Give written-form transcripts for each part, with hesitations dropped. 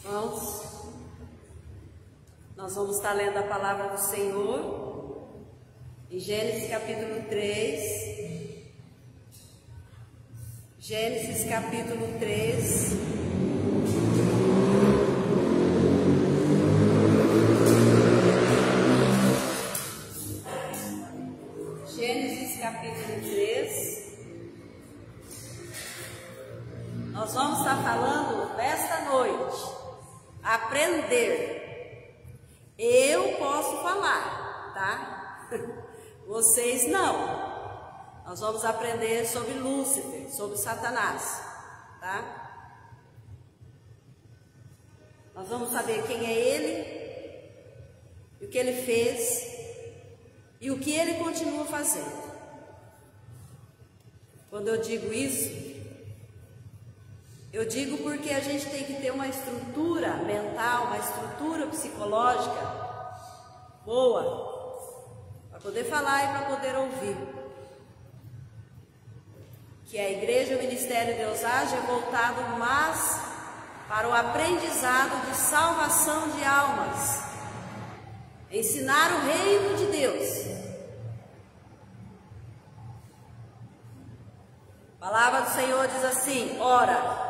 Irmãos, nós vamos estar lendo a palavra do Senhor em Gênesis capítulo 3. Gênesis capítulo 3. Gênesis capítulo 3. Nós vamos estar falando nesta noite, aprender. Eu posso falar, tá? Vocês não. Nós vamos aprender sobre Lúcifer, sobre Satanás, tá? Nós vamos saber quem é ele, o que ele fez e o que ele continua fazendo. Quando eu digo isso, eu digo porque a gente tem que ter uma estrutura mental, uma estrutura psicológica boa, para poder falar e para poder ouvir. Que a igreja, o ministério Deus Age é voltado mais para o aprendizado de salvação de almas, ensinar o reino de Deus. A palavra do Senhor diz assim: ora,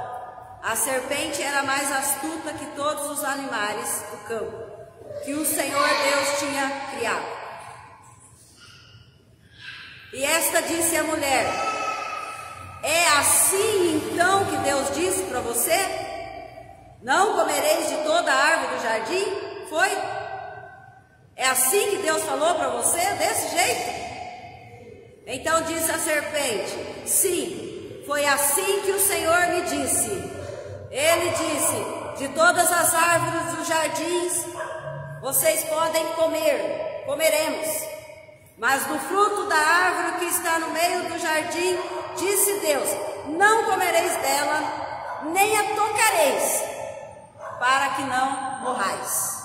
a serpente era mais astuta que todos os animais do campo, que o Senhor Deus tinha criado. E esta disse à mulher: é assim então que Deus disse para você? Não comereis de toda a árvore do jardim? Foi? É assim que Deus falou para você? Desse jeito? Então disse a serpente: sim, foi assim que o Senhor me disse. Ele disse: de todas as árvores dos jardins vocês podem comer, comeremos. Mas do fruto da árvore que está no meio do jardim, disse Deus: não comereis dela, nem a tocareis, para que não morrais.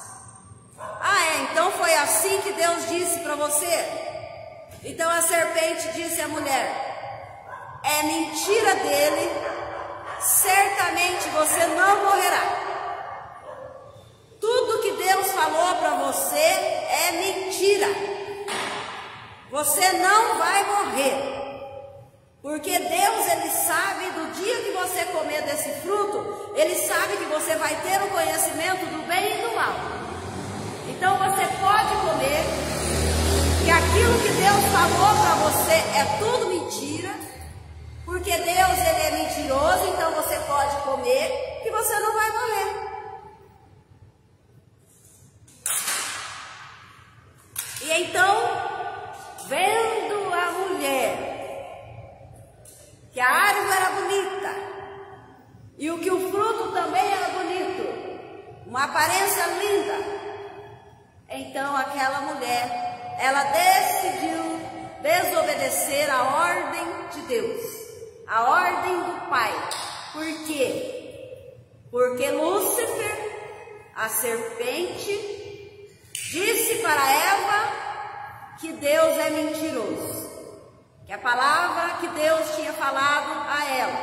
Então foi assim que Deus disse para você? Então a serpente disse à mulher: é mentira dele, certamente você não morrerá. Tudo que Deus falou para você é mentira. Você não vai morrer, porque Deus, Ele sabe do dia que você comer desse fruto, Ele sabe que você vai ter o conhecimento do bem e do mal. Então você pode comer, que aquilo que Deus falou para você é tudo mentira, porque Deus, Ele é mentiroso, então você pode comer, que você não vai morrer. E então, vendo a mulher que a árvore era bonita e que o fruto também era bonito, uma aparência linda, então aquela mulher, ela decidiu desobedecer a ordem de Deus, a ordem do Pai. Por quê? Porque Lúcifer, a serpente, disse para Eva que Deus é mentiroso, que a palavra que Deus tinha falado a ela,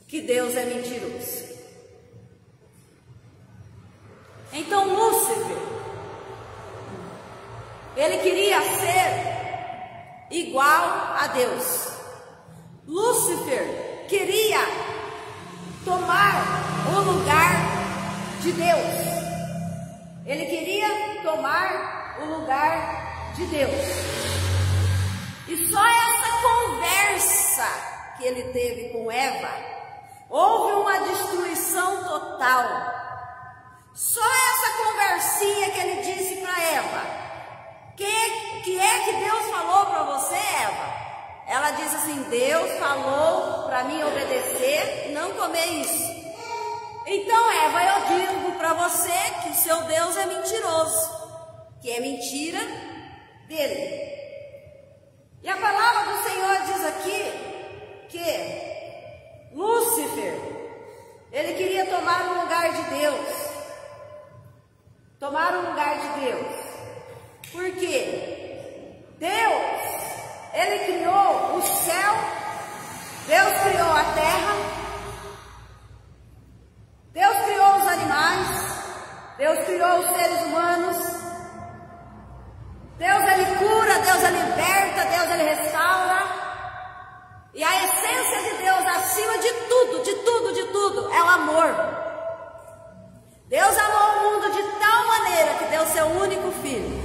que Deus é mentiroso. Então Lúcifer, ele queria ser igual a Deus. Lúcifer queria tomar o lugar de Deus. Ele queria tomar o lugar de Deus. E só essa conversa que ele teve com Eva, houve uma destruição total. Só essa conversinha que ele disse para Eva: que é que Deus falou para você, Eva? Ela disse assim: Deus falou para mim obedecer e não comer isso. Então, Eva, eu digo para você que o seu Deus é mentiroso, que é mentira dele. E a palavra do Senhor diz aqui que Lúcifer, ele queria tomar o lugar de Deus. Tomar o lugar de Deus. Por quê? Deus, Ele criou o céu, Deus criou a terra, amor. Deus amou o mundo de tal maneira que deu seu único filho.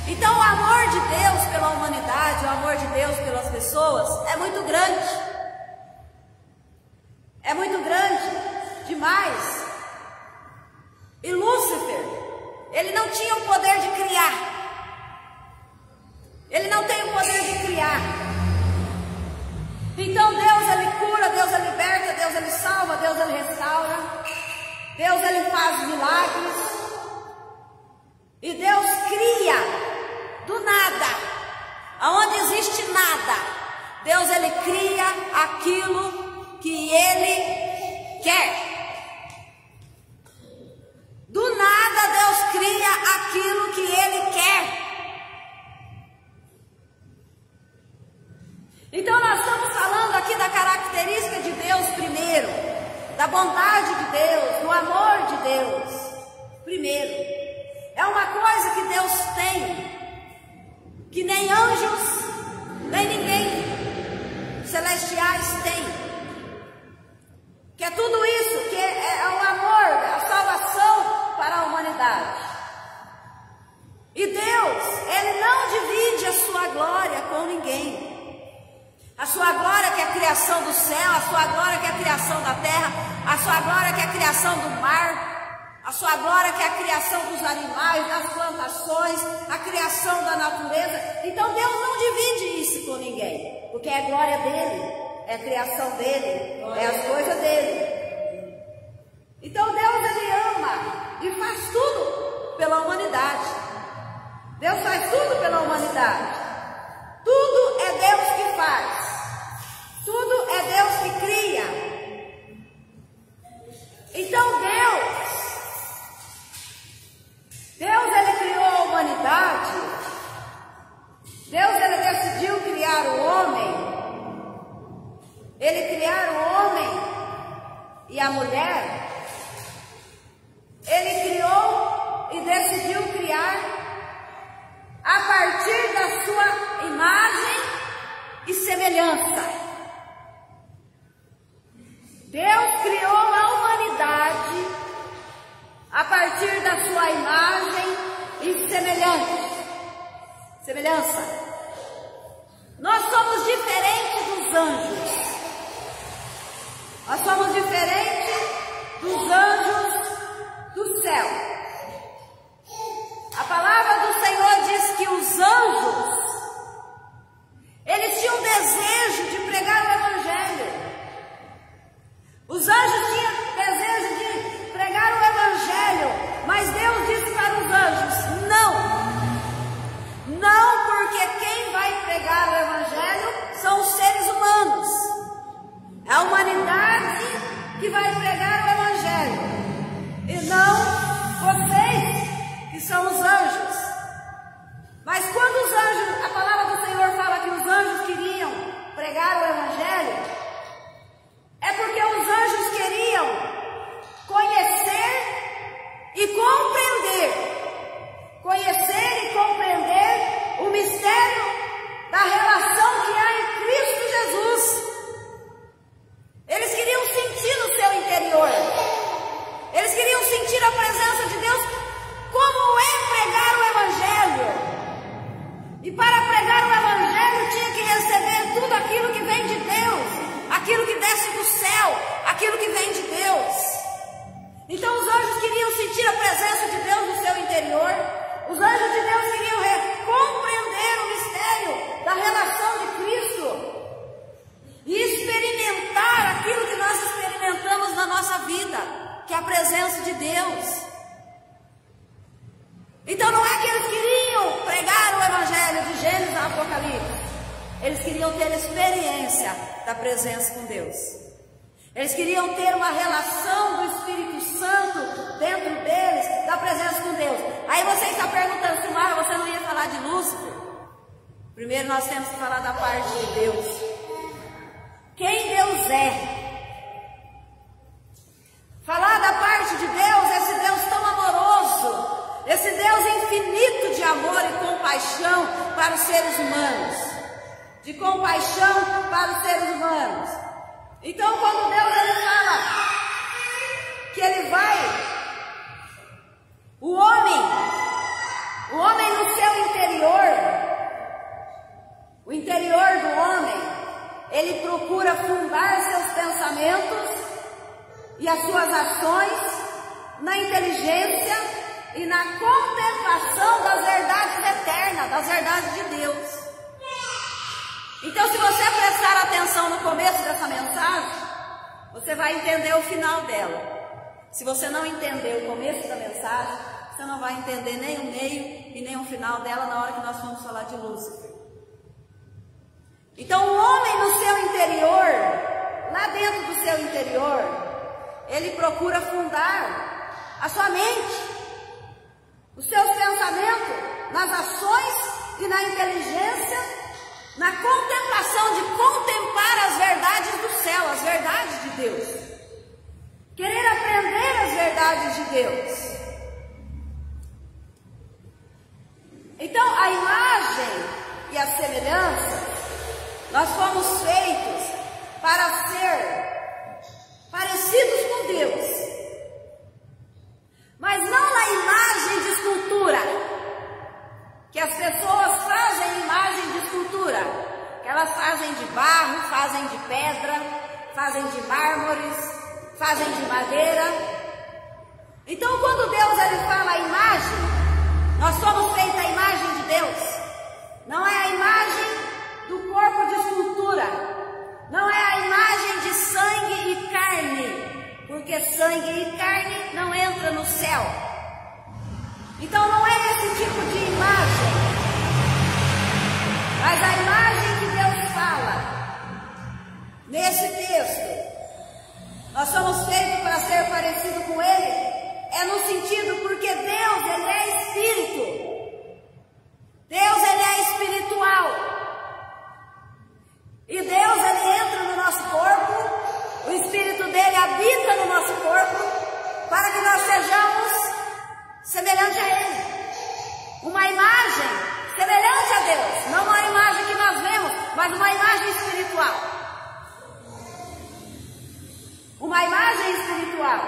Então o amor de Deus pela humanidade, o amor de Deus pelas pessoas é muito grande. É muito grande demais. E Lúcifer, ele não tinha o poder de criar. Ele não tem o poder de criar. Então Deus, ele cura, Deus, ele liberta, Deus, ele salva, Deus, ele restaura. Deus, ele faz milagres. E Deus cria do nada, aonde existe nada. Deus, ele cria aquilo que ele quer. Do nada Deus cria aquilo que ele quer. Então nós estamos falando aqui da característica de Deus primeiro, da bondade de Deus, do amor de Deus primeiro. É uma coisa que Deus tem, que nem anjos, nem ninguém celestiais tem. Que é tudo isso, que é o amor, a salvação para a humanidade. E Deus, ele não divide a sua glória com ninguém. A sua glória que é a criação do céu, a sua glória que é a criação da terra, a sua glória que é a criação do mar, a sua glória que é a criação dos animais, das plantações, a criação da natureza. Então Deus não divide isso com ninguém, porque é a glória dele, é a criação dele, é as coisas dele. Então Deus, ele ama e faz tudo pela humanidade. Deus faz tudo pela humanidade. Tudo é Deus que faz. Tudo é Deus que cria. Então Deus, ele criou a humanidade. Deus, ele decidiu criar o homem. Ele criar o homem e a mulher. Ele criou e decidiu criar a partir da sua imagem e semelhança. Deus criou a humanidade a partir da sua imagem e semelhança. Nós somos diferentes dos anjos. Nós somos diferentes dos anjos do céu. A palavra do Senhor diz que os anjos, eles tinham desejo de pregar o evangelho. Os anjos tinham desejo de pregar o evangelho, mas Deus disse para os anjos: não, porque quem vai pregar o evangelho são os seres humanos. É a humanidade que vai pregar o evangelho, e não vocês, que são os anjos. Mas quando os anjos, a palavra do Senhor fala que os anjos queriam pregar o evangelho, é porque os anjos queriam conhecer e compreender o mistério da relação que há em Cristo Jesus. Eles queriam sentir no seu interior, eles queriam sentir a presença de Deus, como é pregar o evangelho. E para pregar o evangelho tinha que receber tudo aquilo que vem de Deus, aquilo que desce do céu, aquilo que vem de Deus. Então os anjos queriam sentir a presença de Deus no seu interior. Os anjos de Deus queriam compreender o mistério da relação de Cristo e experimentar aquilo que nós experimentamos na nossa vida, que é a presença de Deus. Então não é que eles queriam pregar o evangelho de Gênesis a Apocalipse. Eles queriam ter experiência da presença com Deus. Eles queriam ter uma relação do Espírito Santo dentro deles, da presença com Deus. Aí você está perguntando, Silmara, você não ia falar de Lúcifer? Primeiro nós temos que falar da parte de Deus. Quem Deus é? Falar da parte de Deus, esse Deus tão amoroso, esse Deus infinito de amor e compaixão para os seres humanos. De compaixão para os seres humanos. Então quando Deus ele fala o homem no seu interior, o interior do homem, ele procura fundar seus pensamentos e as suas ações na inteligência e na contemplação das verdades eternas, das verdades de Deus. Então, se você prestar atenção no começo dessa mensagem, você vai entender o final dela. Se você não entender o começo da mensagem, você não vai entender nem o meio e nem o final dela na hora que nós vamos falar de Lúcifer. Então, o homem no seu interior, lá dentro do seu interior, ele procura fundar a sua mente, os seus pensamentos nas ações e na inteligência, na contemplação de contemplar as verdades do céu, as verdades de Deus. Querer aprender as verdades de Deus. Então, a imagem e a semelhança, nós fomos feitos para ser parecidos com Deus. Mas não na imagem de escultura, que as pessoas fazem imagem de escultura, que elas fazem de barro, fazem de pedra, fazem de mármores, fazem de madeira. Então, quando Deus ele fala a imagem, nós somos feitos a imagem de Deus. Não é a imagem do corpo de escultura, não é a imagem de sangue e carne, porque sangue e carne não entra no céu. Então não é esse tipo de imagem, mas a imagem que Deus fala nesse texto, nós somos feitos para ser parecido com Ele, é no sentido porque Deus ele é Espírito, Deus ele é espiritual, e Deus ele entra no nosso corpo, o Espírito dele habita no nosso corpo, para que nós sejamos semelhante a Ele, uma imagem semelhante a Deus, não uma imagem que nós vemos, mas uma imagem espiritual, uma imagem espiritual.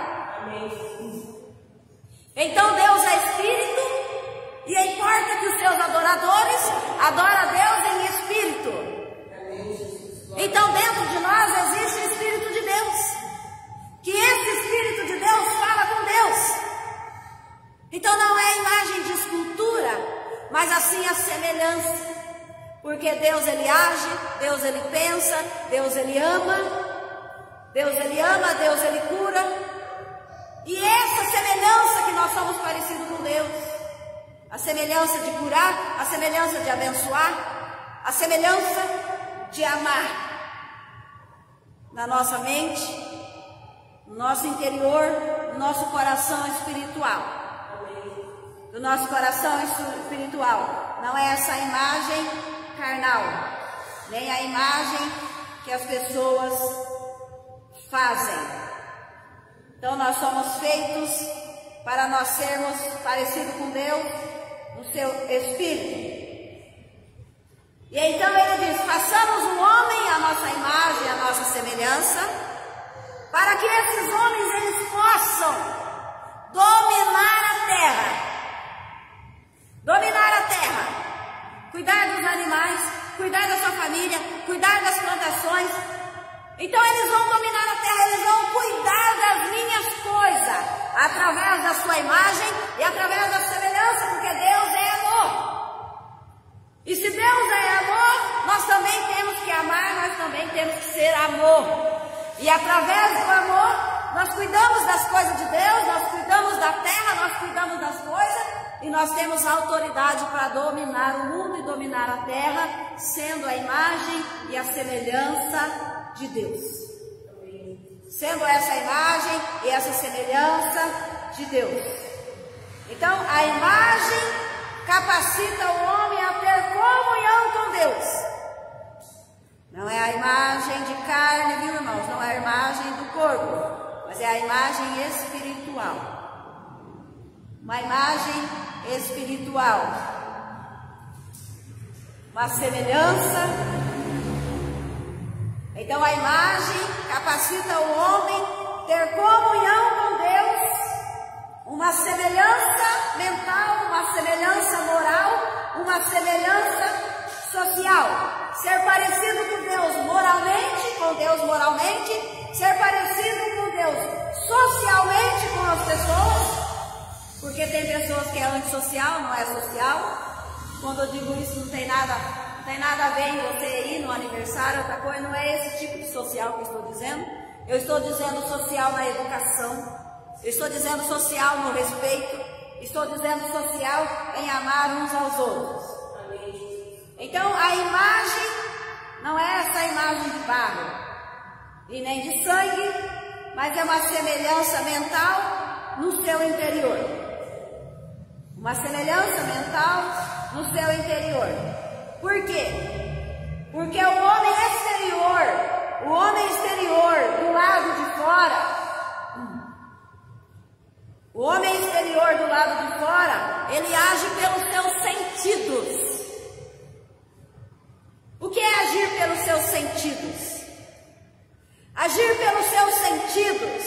Então Deus é Espírito, e importa que os seus adoradores adorem a Deus em Espírito. Então dentro de nós existe o Espírito de Deus, que esse Espírito de Deus fala com Deus. Então não é a imagem de escultura, mas assim a semelhança, porque Deus ele age, Deus ele pensa, Deus ele ama, Deus ele cura, e essa semelhança que nós somos parecidos com Deus, a semelhança de curar, a semelhança de abençoar, a semelhança de amar, na nossa mente, no nosso interior, no nosso coração espiritual. Do nosso coração espiritual, não é essa imagem carnal, nem a imagem que as pessoas fazem. Então nós somos feitos para nós sermos parecidos com Deus no seu Espírito. E então ele diz, façamos um homem à nossa imagem, à nossa semelhança, para que esses homens eles possam dominar a terra. Dominar a terra, cuidar dos animais, cuidar da sua família, cuidar das plantações. Então eles vão dominar a terra, eles vão cuidar das minhas coisas, através da sua imagem e através da semelhança, porque Deus é amor. E se Deus é amor, nós também temos que amar, nós também temos que ser amor. E através do amor, nós cuidamos das coisas de Deus, nós cuidamos da terra, nós cuidamos das coisas. E nós temos autoridade para dominar o mundo e dominar a terra, sendo a imagem e a semelhança de Deus. Sendo essa imagem e essa semelhança de Deus. Então, a imagem capacita o homem a ter comunhão com Deus. Não é a imagem de carne, viu, irmãos? Não é a imagem do corpo, mas é a imagem espiritual. Uma imagem espiritual, uma semelhança. Então a imagem capacita o homem a ter comunhão com Deus uma semelhança mental, uma semelhança moral, uma semelhança social. Ser parecido com Deus moralmente, ser parecido com Deus socialmente com as pessoas, porque tem pessoas que é antissocial, não é social. Quando eu digo isso, não tem nada a ver em você ir no aniversário, outra coisa, não é esse tipo de social que eu estou dizendo. Eu estou dizendo social na educação, eu estou dizendo social no respeito, estou dizendo social em amar uns aos outros. Então a imagem não é essa imagem de barro e nem de sangue, mas é uma semelhança mental no seu interior. Uma semelhança mental no seu interior. Por quê? Porque o homem exterior do lado de fora, ele age pelos seus sentidos. O que é agir pelos seus sentidos? Agir pelos seus sentidos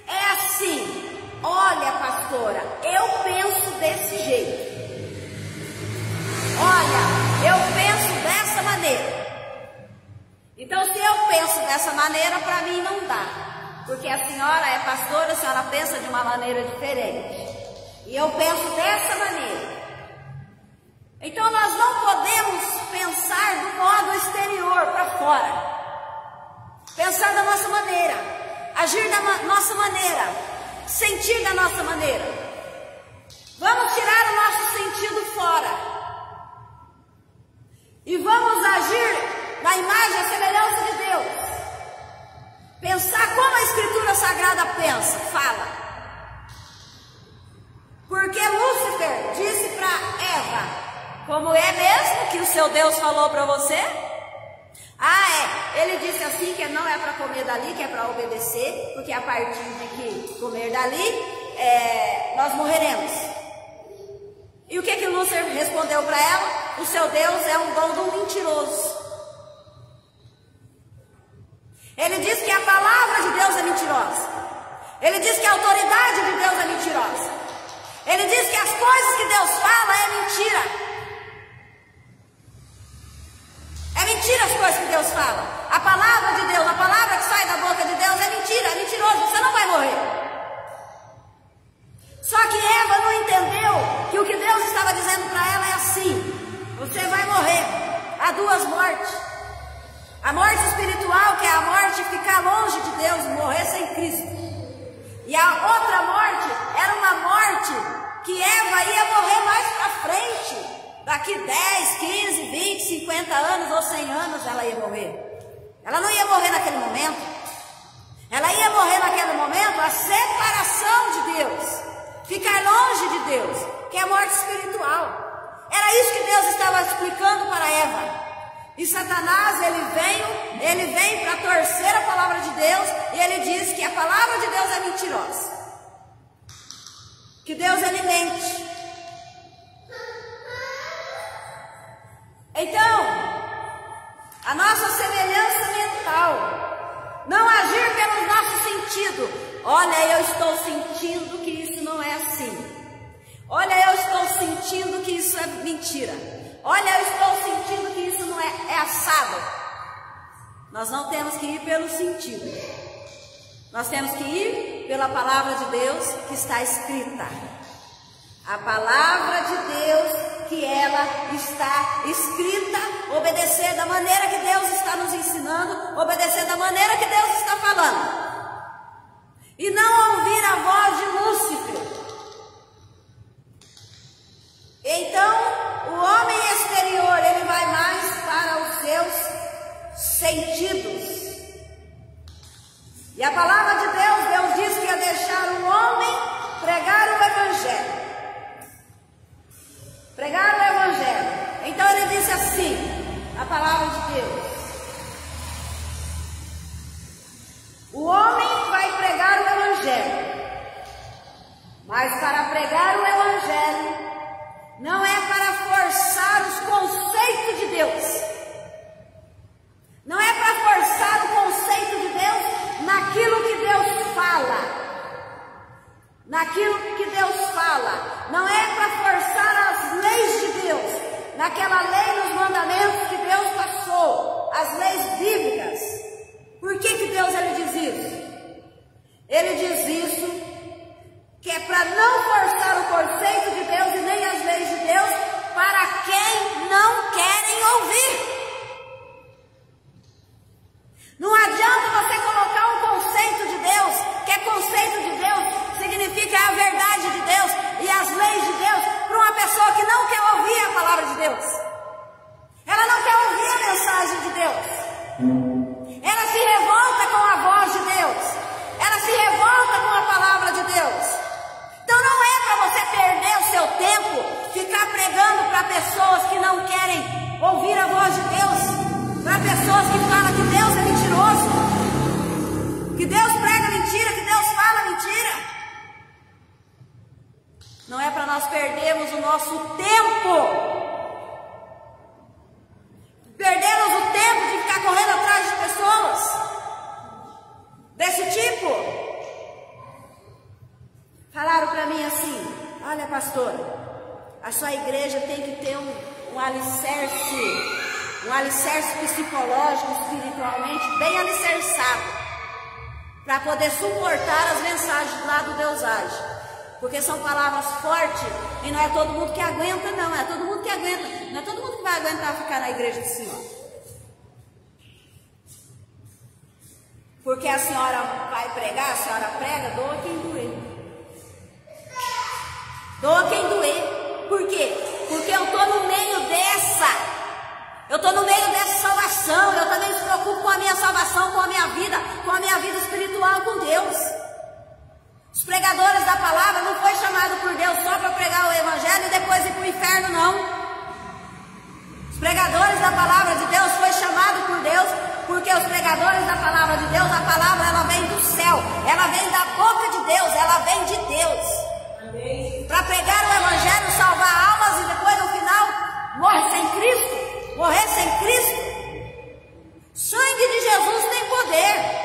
é assim: olha, pastora, eu penso desse jeito. Olha, eu penso dessa maneira. Então, se eu penso dessa maneira, para mim não dá. Porque a senhora é pastora, a senhora pensa de uma maneira diferente. E eu penso dessa maneira. Então, nós não podemos pensar do modo exterior para fora. Pensar da nossa maneira. Agir da nossa maneira. Sentir da nossa maneira. Vamos tirar o nosso sentido fora. E vamos agir na imagem e semelhança de Deus. Pensar como a Escritura Sagrada pensa, fala. Porque Lúcifer disse para Eva: como é mesmo que o seu Deus falou para você? Ele disse assim que não é para comer dali, que é para obedecer, porque a partir de que comer dali, nós morreremos. E o que Lúcifer respondeu para ela? O seu Deus é um dom do mentiroso. Ele diz que a palavra de Deus é mentirosa. Ele diz que a autoridade de Deus é mentirosa. Ele diz que as coisas que Deus fala é mentira. É mentira as coisas que Deus fala. A palavra de Deus, a palavra que sai da boca de Deus é mentira, é mentiroso, você não vai morrer. Só que Eva não entendeu que o que Deus estava dizendo para ela é assim: você vai morrer. Há duas mortes. A morte espiritual, que é a morte de ficar longe de Deus, morrer sem Cristo. E a outra morte era uma morte que Eva ia morrer mais para frente. Daqui 10, 15, 20, 50 anos ou 100 anos ela ia morrer. Ela não ia morrer naquele momento. Ela ia morrer naquele momento a separação de Deus. Ficar longe de Deus, que é a morte espiritual. Era isso que Deus estava explicando para Eva. E Satanás, ele vem para torcer a palavra de Deus, e ele diz que a palavra de Deus é mentirosa. Que Deus, ele mente. Então, a nossa semelhança mental, não agir pelo nosso sentido. Olha, eu estou sentindo que isso não é assim. Olha, eu estou sentindo que isso é mentira. Olha, eu estou sentindo que isso não é assado. Nós não temos que ir pelo sentido. Nós temos que ir pela palavra de Deus que está escrita. A palavra de Deus que ela está escrita, obedecer da maneira que Deus está nos ensinando, obedecer da maneira que Deus está falando. E não ouvir a voz de Lúcifer. Então, o homem exterior, ele vai mais para os seus sentidos. E a palavra de Deus diz que ia deixar o homem pregar o Evangelho. Pregar o Evangelho. Então ele disse assim, a palavra de Deus: o homem vai pregar o Evangelho. Mas para pregar o Evangelho, não é para forçar os conceitos de Deus. Não é para forçar o conceito de Deus naquilo que Deus fala, naquilo pessoas que falam que Deus é mentiroso, que Deus prega mentira, que Deus fala mentira. Não é para nós perdermos o nosso tempo. Perdemos o tempo de ficar correndo atrás de pessoas desse tipo. Falaram para mim assim: olha, pastora, a sua igreja tem que ter um alicerce psicológico, espiritualmente bem alicerçado, para poder suportar as mensagens lá do Deus Age. Porque são palavras fortes e não é todo mundo que aguenta, não. É todo mundo que aguenta. Não é todo mundo que vai aguentar ficar na igreja de cima. Porque a senhora vai pregar, a senhora prega, doa quem doer. Doa quem doer. Por quê? Porque eu estou no meio dessa. Eu estou no meio dessa salvação. Eu também me preocupo com a minha salvação, com a minha vida espiritual com Deus. Os pregadores da palavra não foi chamado por Deus só para pregar o evangelho e depois ir para o inferno, não. Os pregadores da palavra de Deus foi chamado por Deus, porque os pregadores da palavra de Deus, a palavra ela vem do céu, ela vem da boca de Deus, ela vem de Deus. Para pregar o evangelho, salvar almas e depois no final morrer sem Cristo. Sangue de Jesus tem poder.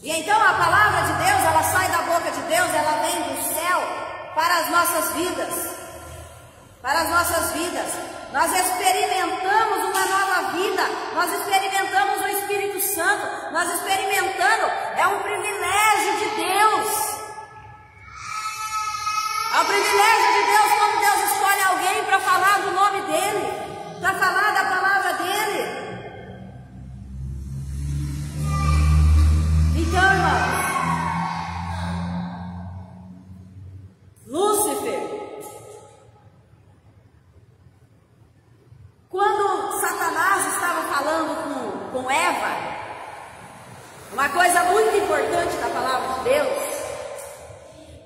E então a palavra de Deus, ela sai da boca de Deus, ela vem do céu para as nossas vidas. Para as nossas vidas. Nós experimentamos uma nova vida, nós experimentamos o Espírito Santo, nós experimentando, é um privilégio de Deus. É um privilégio de Deus quando Deus escolhe alguém para falar do nome dEle, para falar da palavra dEle. Então, irmãos, Lúcifer, quando Satanás estava falando com Eva, uma coisa muito importante da palavra de Deus,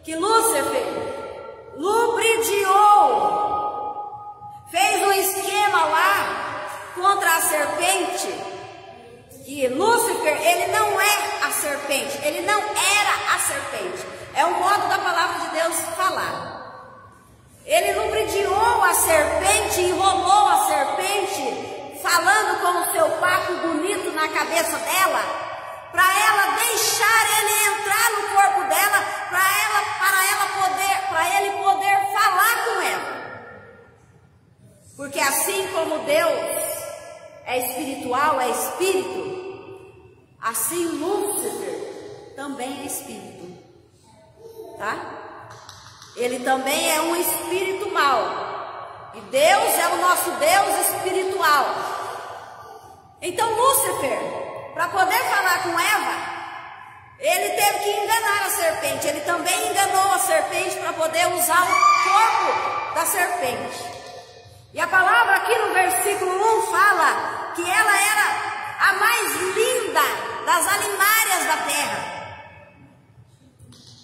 que Lúcifer lubridiou, fez um esquema lá contra a serpente. E Lúcifer, ele não é a serpente, ele não era a serpente. É o modo da palavra de Deus falar. Ele lubridiou a serpente, enrolou a serpente, falando com o seu papo bonito na cabeça dela, para ela deixar ele entrar no corpo dela, para ele poder falar com ela. Porque assim como Deus é espiritual, é espírito, assim Lúcifer também é espírito, tá? Ele também é um espírito mau, e Deus é o nosso Deus espiritual. Então Lúcifer, para poder falar com Eva, ele teve que enganar a serpente. Ele também enganou a serpente para poder usar o corpo da serpente. E a palavra aqui no versículo 1 fala que ela era a mais linda das animárias da terra.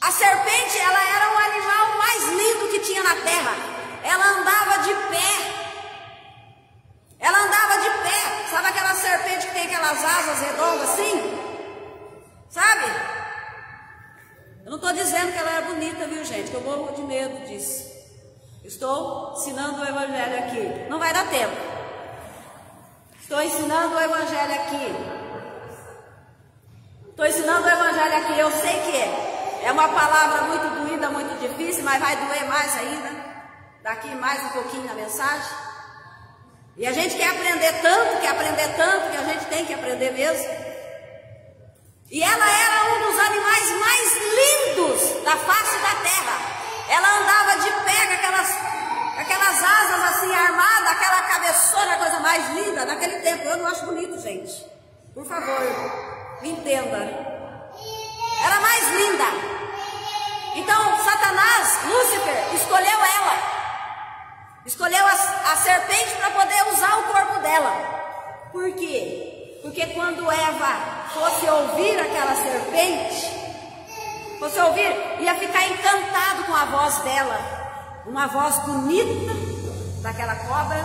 A serpente, ela era o animal mais lindo que tinha na terra. Ela andava de pé. Ela andava de pé. Sabe aquela serpente que tem aquelas asas redondas assim? Sabe? Eu não estou dizendo que ela é bonita, viu, gente? Que eu morro de medo disso. Estou ensinando o evangelho aqui. Não vai dar tempo. Estou ensinando o evangelho aqui. Estou ensinando o evangelho aqui. Eu sei que é uma palavra muito doída, muito difícil, mas vai doer mais ainda. Daqui mais um pouquinho na mensagem. E a gente quer aprender tanto, que a gente tem que aprender mesmo. E ela era um dos animais mais lindos da face da terra. Ela andava de pé com aquelas asas assim armadas, aquela cabeçona, coisa mais linda naquele tempo. Eu não acho bonito, gente. Por favor, me entenda. Era mais linda. Então Satanás, Lúcifer, escolheu ela. Escolheu a serpente para poder usar o corpo dela. Por quê? Porque quando Eva fosse ouvir aquela serpente, ia ficar encantado com a voz dela. Uma voz bonita daquela cobra,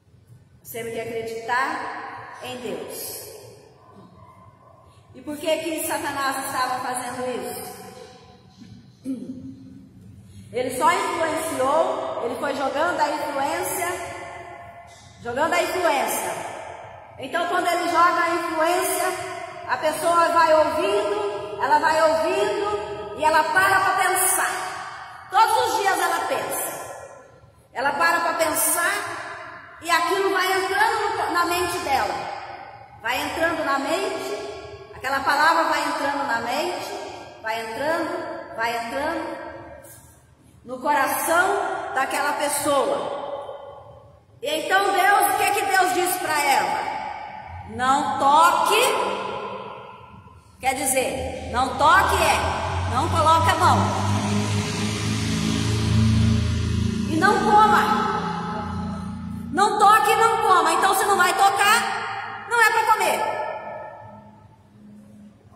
temos que acreditar em Deus. E por que Satanás estava fazendo isso? Ele só influenciou, ele foi jogando a influência. Então, quando ele joga a influência, a pessoa vai ouvindo, ela vai ouvindo e ela para pensar. Todos os dias ela pensa. Ela para pensar e aquilo vai entrando na mente dela. Vai entrando na mente, aquela palavra vai entrando na mente, vai entrando no coração daquela pessoa. E então Deus, o que Deus disse para ela? Não toque, quer dizer, não toque não coloque a mão. E não coma. Não toque e não coma. Então se não vai tocar, não é para comer.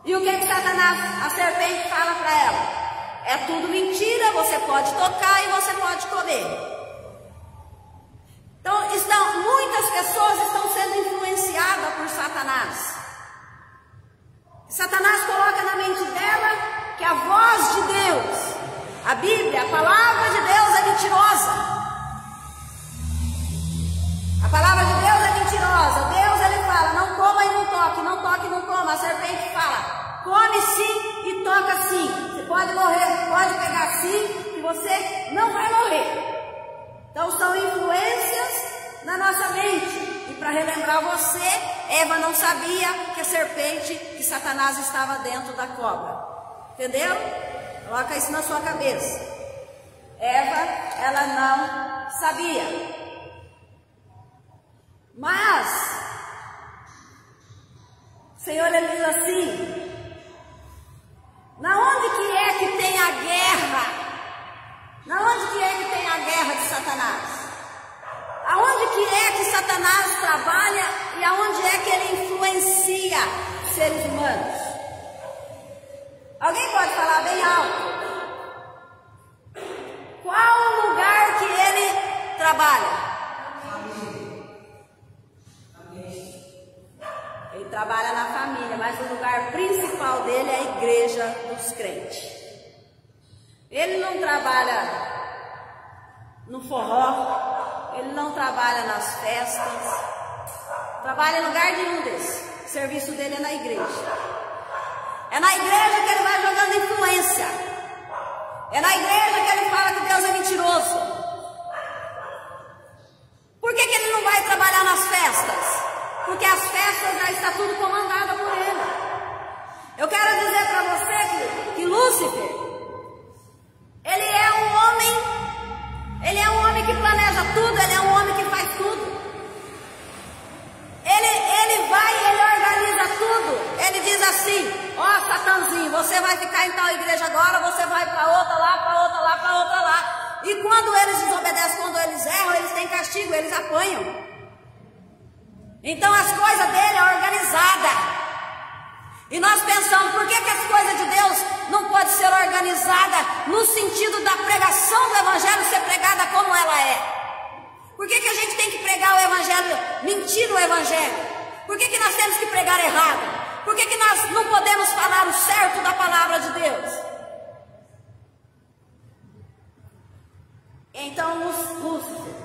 E o que Satanás, a serpente, fala para ela? É tudo mentira, você pode tocar e você pode comer. Então, muitas pessoas estão sendo influenciadas por Satanás. Satanás coloca na mente dela que a voz de Deus, a Bíblia, a palavra de Deus é mentirosa. A palavra de Deus é mentirosa. Deus, ele fala, não coma e não toque, não toque e não coma. A serpente fala, come sim e toca sim. Você pode morrer, pode pegar sim e você não vai morrer. Então são influências na nossa mente. E para relembrar você, Eva não sabia que a serpente, que Satanás estava dentro da cobra. Entendeu? Coloca isso na sua cabeça. Eva, ela não sabia. Mas o Senhor, ele diz assim: na onde que tem a guerra? Na onde que tem a guerra de Satanás? Aonde que Satanás trabalha e aonde que ele influencia seres humanos? Alguém pode falar bem alto? Qual o lugar que ele trabalha? Ele trabalha na família, mas o lugar principal dele é a igreja dos crentes. Ele não trabalha no forró, ele não trabalha nas festas, trabalha em lugar nenhum desse. O serviço dele é na igreja. É na igreja que ele vai jogando influência. É na igreja que ele fala que Deus é mentiroso. Por que ele não vai trabalhar nas festas? Porque as festas já está tudo comandada por ele. Eu quero dizer para você que Lúcifer, ele é um homem que planeja tudo, ele é um homem que faz tudo. Ele organiza tudo. Ele diz assim: ó, Satanzinho, você vai ficar em tal igreja agora, você vai para outra lá, para outra lá, para outra lá. E quando eles desobedecem, quando eles erram, eles têm castigo, eles apanham. Então as coisas dele é organizada. E nós pensamos, por que as coisas de Deus não podem ser organizadas no sentido da pregação do evangelho ser pregada como ela é? Por que a gente tem que pregar o evangelho, mentir o evangelho? Por que nós temos que pregar errado? Por que nós não podemos falar o certo da palavra de Deus? Então Lúcifer,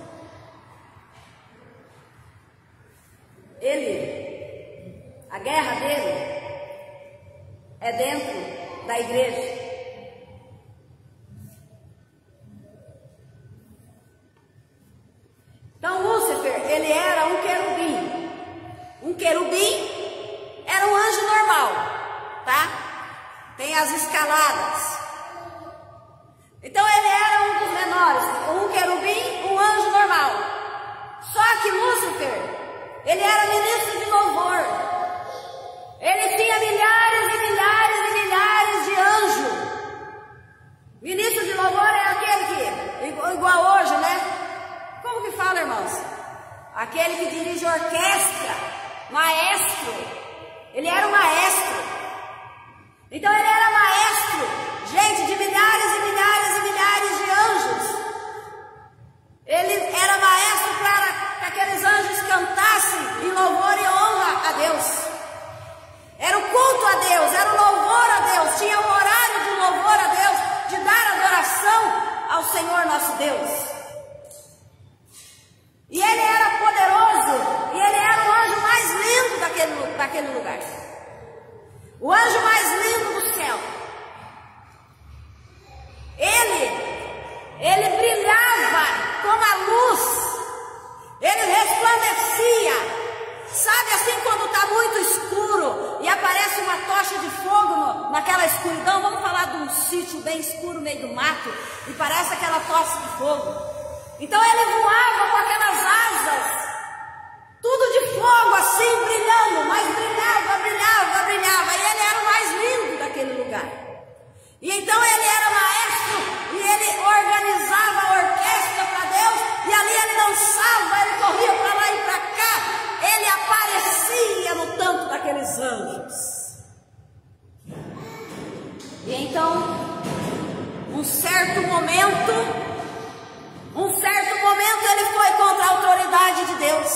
a guerra dele é dentro da igreja. Então Lúcifer, ele era um querubim. Um querubim era um anjo normal, tá? Tem as escaladas. Então ele era um dos menores, um querubim, um anjo normal. Só que Lúcifer, ele era ministro de louvor. Ele tinha milhares e milhares e milhares de anjos. Ministro de louvor é aquele que, igual hoje, né? Como que fala, irmãos? Aquele que dirige orquestra, maestro. Ele era um maestro. Então ele era maestro, gente, de milhares e milhares e milhares de anjos. Ele era maestro para aqueles anjos cantar louvor e honra a Deus. Era o culto a Deus, era o louvor a Deus, tinha um horário de louvor a Deus, de dar adoração ao Senhor nosso Deus. E ele era poderoso, e ele era o anjo mais lindo daquele lugar. O anjo mais lindo do céu. Ele brilhava como a luz, ele resplandecia. Sabe assim quando está muito escuro e aparece uma tocha de fogo naquela escuridão? Vamos falar de um sítio bem escuro, no meio do mato, e parece aquela tocha de fogo. Então ele voava com aquelas asas, tudo de fogo assim, brilhando, mas brilhava, e ele era o mais lindo daquele lugar. E então ele era maestro, e ele organizava a orquestra para Deus, e ali ele dançava, ele corria para lá e para cá, ele aparecia no tanto daqueles anjos. E então, um certo momento ele foi contra a autoridade de Deus.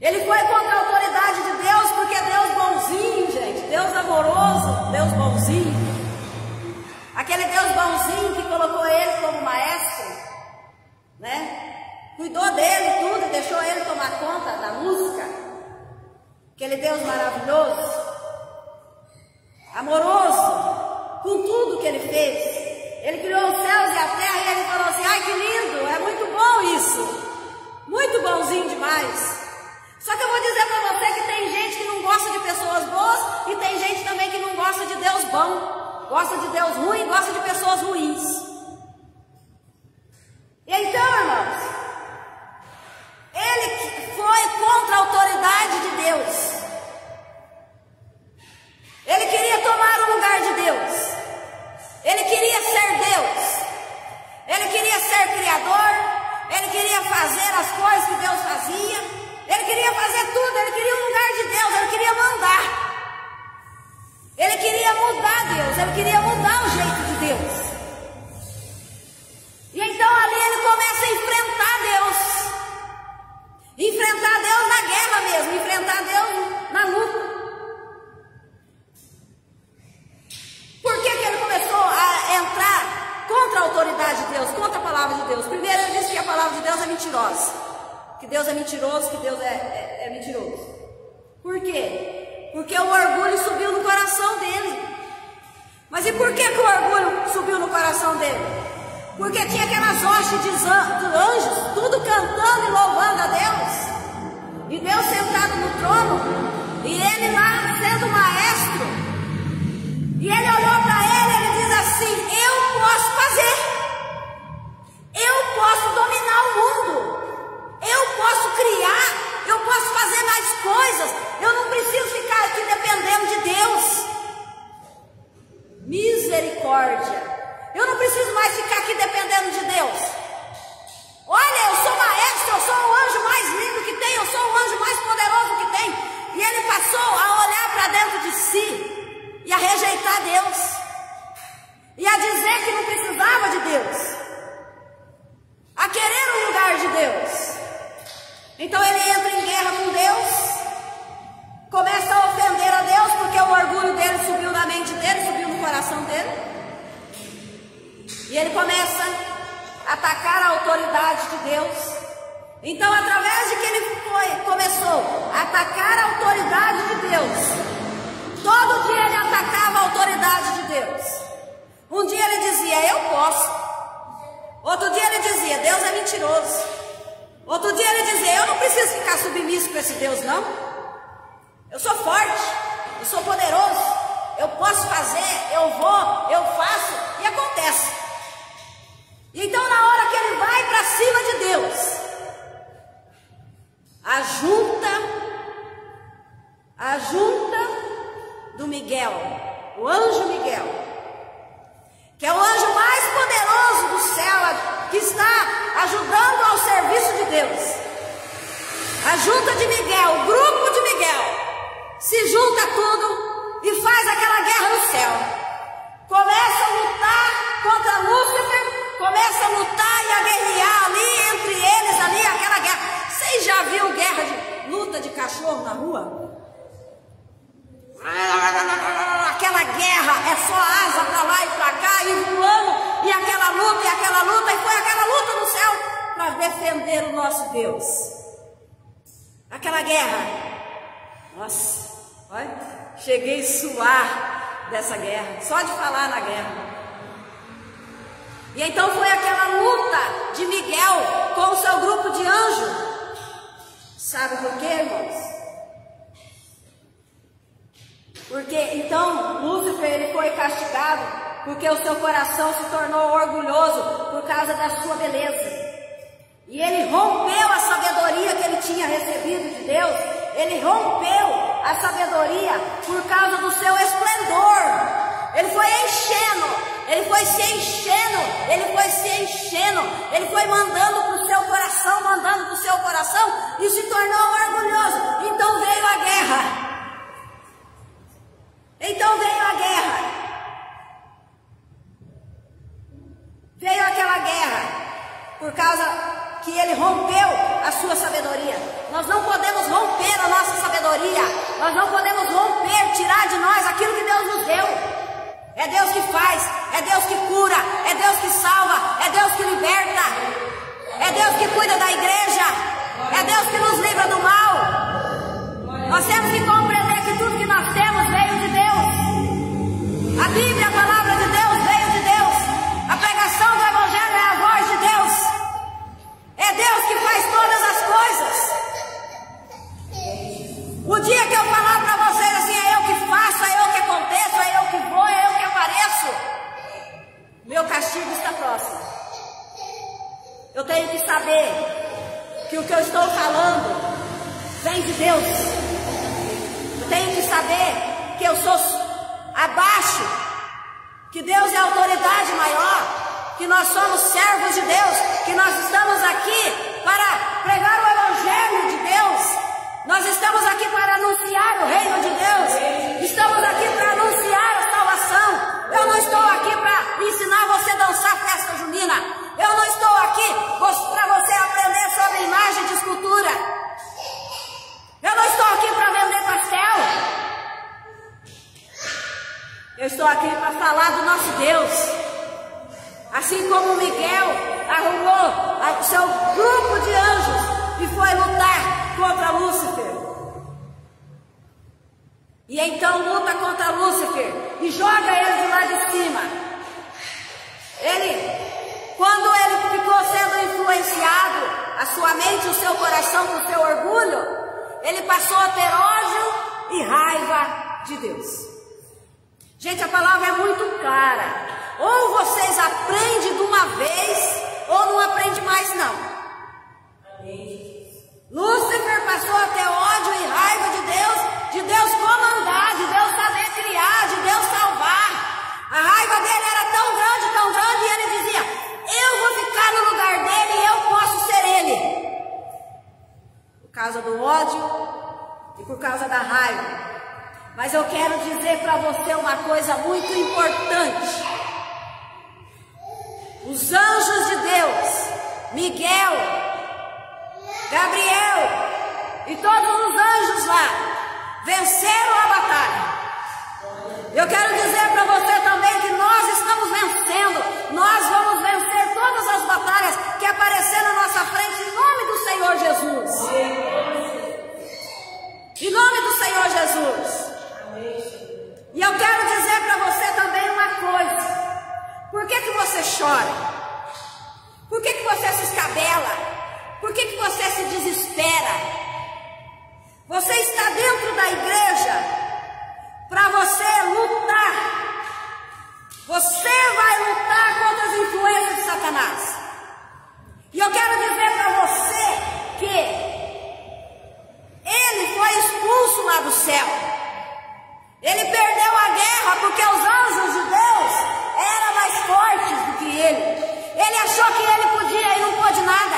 Ele foi contra a autoridade de Deus, porque Deus bonzinho, gente, Deus amoroso, Deus bonzinho, aquele Deus bonzinho que colocou ele como maestro, né? Cuidou dele tudo e deixou ele tomar conta da música. Aquele Deus maravilhoso, amoroso, com tudo que ele fez. Ele criou os céus e a terra e ele falou assim: ai que lindo, é muito bom isso, muito bonzinho demais. Só que eu vou dizer para você que tem gente que não gosta de pessoas boas e tem gente também que não gosta de Deus bom, gosta de Deus ruim, gosta de pessoas ruins. E então, irmãos, ele foi contra a autoridade de Deus. Ele queria tomar o lugar de Deus. Ele queria ser Deus. Ele queria ser criador. Ele queria fazer as coisas que Deus fazia. Ele queria fazer tudo, ele queria o lugar de Deus, ele queria mandar. Ele queria mudar Deus, ele queria mudar o jeito de Deus. E então ali ele começa a enfrentar Deus. Enfrentar Deus na guerra mesmo, enfrentar Deus na luta. Por que ele começou a entrar contra a autoridade de Deus, contra a palavra de Deus? Primeiro ele disse que a palavra de Deus é mentirosa. Que Deus é mentiroso, que Deus é mentiroso. Por quê? Porque o orgulho subiu no coração dele. Mas e por que o orgulho subiu no coração dele? Porque tinha aquelas hostes de anjos, tudo cantando e louvando a Deus. E Deus sentado no trono, e ele lá sendo maestro. E ele olhou para ele e ele diz assim: eu posso fazer. Eu posso dominar o mundo. Eu posso criar, eu posso fazer mais coisas, eu não preciso ficar aqui dependendo de Deus. Misericórdia, eu não preciso mais ficar aqui dependendo de Deus. Olha, eu sou maestro, eu sou o anjo mais lindo que tem, eu sou o anjo mais poderoso que tem. E ele passou a olhar para dentro de si e a rejeitar Deus, e a dizer que não precisava de Deus, a querer o lugar de Deus. Então ele entra em guerra com Deus, começa a ofender a Deus, porque o orgulho dele subiu na mente dele, subiu no coração dele. E ele começa a atacar a autoridade de Deus. Então, através de que ele começou a atacar a autoridade de Deus, todo dia ele atacava a autoridade de Deus. Um dia ele dizia: eu posso. Outro dia ele dizia: Deus é mentiroso. Outro dia ele dizia: eu não preciso ficar submisso para esse Deus, não. Eu sou forte, eu sou poderoso, eu posso fazer, eu vou, eu faço, e acontece. E então, na hora que ele vai para cima de Deus, a junta do Miguel, o anjo Miguel, que é o anjo mais poderoso do céu, que está ajudando ao serviço de Deus. A junta de Miguel, o grupo de Miguel, se junta tudo e faz aquela guerra no céu. Começa a lutar contra Lúcifer, começa a lutar e a guerrear ali entre eles, ali aquela guerra. Vocês já viram guerra cachorro na rua? Aquela guerra, é só asa para lá e para cá, e voando, e aquela luta, e foi aquela luta no céu para defender o nosso Deus. Aquela guerra. Nossa, olha, cheguei a suar dessa guerra, só de falar na guerra. E então foi aquela luta de Miguel com o seu grupo de anjos. Sabe por quê, irmãos? Porque então Lúcifer ele foi castigado porque o seu coração se tornou orgulhoso por causa da sua beleza. E ele rompeu a sabedoria que ele tinha recebido de Deus. Ele rompeu a sabedoria por causa do seu esplendor. Ele foi enchendo, ele foi se enchendo, ele foi mandando para o seu coração, e se tornou orgulhoso. Então veio a guerra. Veio aquela guerra, por causa que ele rompeu a sua sabedoria. Nós não podemos romper a nossa sabedoria, nós não podemos romper, tirar de nós aquilo que Deus nos deu. É Deus que faz, é Deus que cura, é Deus que salva, é Deus que liberta, é Deus que cuida da igreja, é Deus que nos livra do mal. Nós temos que compreender que tudo que nós temos veio de Deus. A Bíblia, a palavra de Deus, veio de Deus. A pregação do Evangelho é a voz de Deus. É Deus que faz todas as coisas. O dia que eu falar para vocês assim, é eu que faço, é eu que aconteço, é eu que vou, é eu que apareço, meu castigo está próximo. Eu tenho que saber que o que eu estou falando vem de Deus. Eu tenho que saber que eu sou abaixo, que Deus é a autoridade maior, que nós somos servos de Deus, que nós estamos aqui para pregar o Evangelho de Deus. Nós estamos aqui para anunciar o reino de Deus. Estamos aqui para anunciar a salvação. Eu não estou aqui para ensinar você a dançar festa junina. Eu não estou aqui para você aprender sobre imagem de escultura. Eu não estou aqui para vender pastel. Eu estou aqui para falar do nosso Deus. Assim como Miguel arrumou o seu grupo de anjos e foi lutar contra Lúcifer. E então luta contra Lúcifer e joga ele de lá de cima. Quando ele ficou sendo influenciado, a sua mente e o seu coração com o seu orgulho, ele passou a ter ódio e raiva de Deus. Gente, a palavra é muito clara. Ou vocês aprendem de uma vez, ou não aprendem mais não. Lúcifer passou a ter ódio e raiva de Deus comandar, de Deus saber criar, de Deus salvar. A raiva dele era tão grande, e ele dizia, eu vou ficar no lugar dele e eu posso ser ele. Por causa do ódio e por causa da raiva. Mas eu quero dizer para você uma coisa muito importante. Os anjos de Deus, Miguel, Gabriel e todos os anjos lá venceram a batalha. Eu quero dizer para você também que nós estamos vencendo. Nós vamos vencer todas as batalhas que aparecer na nossa frente em nome do Senhor Jesus. Em nome do Senhor Jesus. E eu quero dizer para você também uma coisa. Por que você chora? Por que você se escabela? Por que você se desespera? Você está dentro da igreja para você lutar. Você vai lutar contra as influências de Satanás. E eu quero dizer para você que ele foi expulso lá do céu. Ele perdeu a guerra porque os anjos de Deus eram mais fortes do que ele. Ele achou que ele podia e não pôde nada.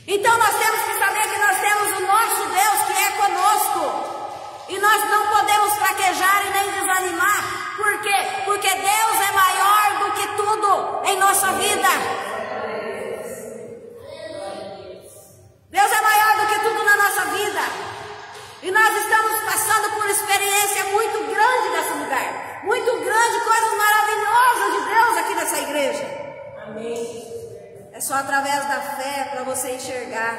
Então nós temos que saber que nós temos o nosso Deus que é conosco. E nós não podemos fraquejar e nem desanimar. Por quê? Porque Deus é maior do que tudo em nossa vida. Deus é maior do que só através da fé para você enxergar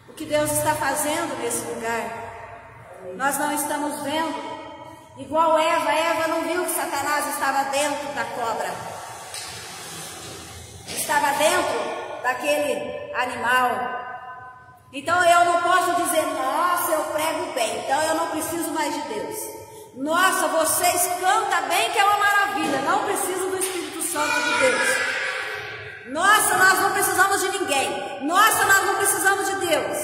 o que Deus está fazendo nesse lugar. Nós não estamos vendo. Igual Eva não viu que Satanás estava dentro da cobra. Estava dentro daquele animal. Então eu não posso dizer, nossa, eu prego bem, então eu não preciso mais de Deus. Nossa, vocês cantam bem, que é uma maravilha, não preciso do Espírito Santo de Deus. Nossa, nós não precisamos de ninguém. Nossa, nós não precisamos de Deus.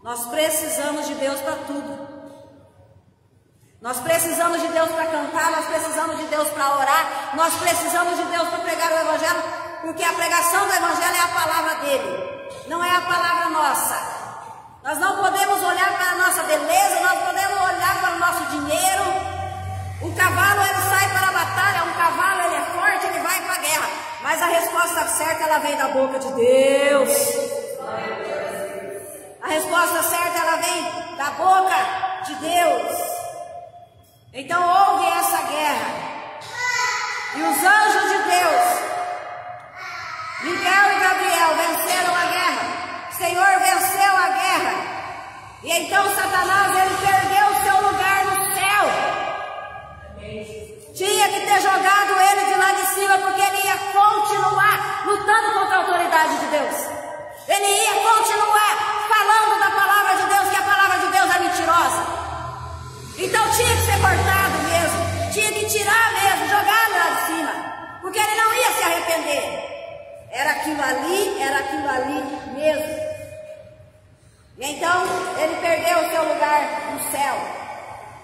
Nós precisamos de Deus para tudo. Nós precisamos de Deus para cantar, nós precisamos de Deus para orar, nós precisamos de Deus para pregar o Evangelho, porque a pregação do Evangelho é a palavra dele, não é a palavra nossa. Nós não podemos olhar para a nossa beleza, nós podemos olhar para o nosso dinheiro. O cavalo, ele sai para a batalha, um cavalo, ele é forte, ele vai para a guerra, mas a resposta certa, ela vem da boca de Deus. A resposta certa, ela vem da boca de Deus. Então houve essa guerra, e os anjos de Deus, Miguel e Gabriel, venceram a guerra. O Senhor venceu a guerra, e então Satanás, ele perdeu o seu lugar no céu. Tinha que ter jogado ele de lá de cima, porque ele ia continuar lutando contra a autoridade de Deus. Ele ia continuar falando da palavra de Deus, que a palavra de Deus é mentirosa. Então tinha que ser cortado mesmo, tinha que tirar mesmo, jogar lá de cima, porque ele não ia se arrepender. Era aquilo ali mesmo. E então ele perdeu o seu lugar no céu.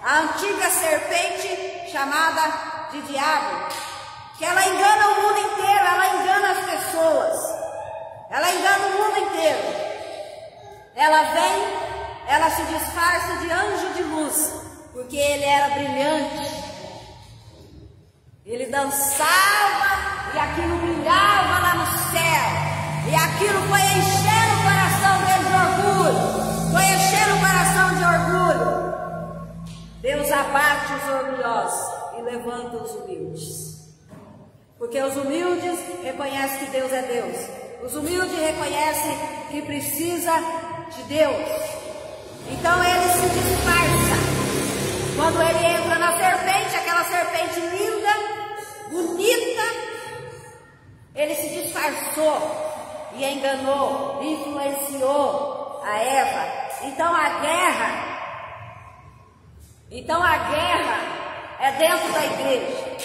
A antiga serpente chamada de diabo, que ela engana o mundo inteiro, ela engana as pessoas, ela engana o mundo inteiro. Ela vem, ela se disfarça de anjo de luz, porque ele era brilhante, ele dançava e aquilo brilhava lá no céu, e aquilo foi enchendo o coração dele de orgulho, foi enchendo o coração de orgulho. Deus abate os orgulhosos e levanta os humildes, porque os humildes reconhecem que Deus é Deus, os humildes reconhecem que precisa de Deus. Então ele se disfarça. Quando ele entra na serpente, aquela serpente linda, bonita, ele se disfarçou e enganou, influenciou a Eva. Então a guerra é dentro da igreja.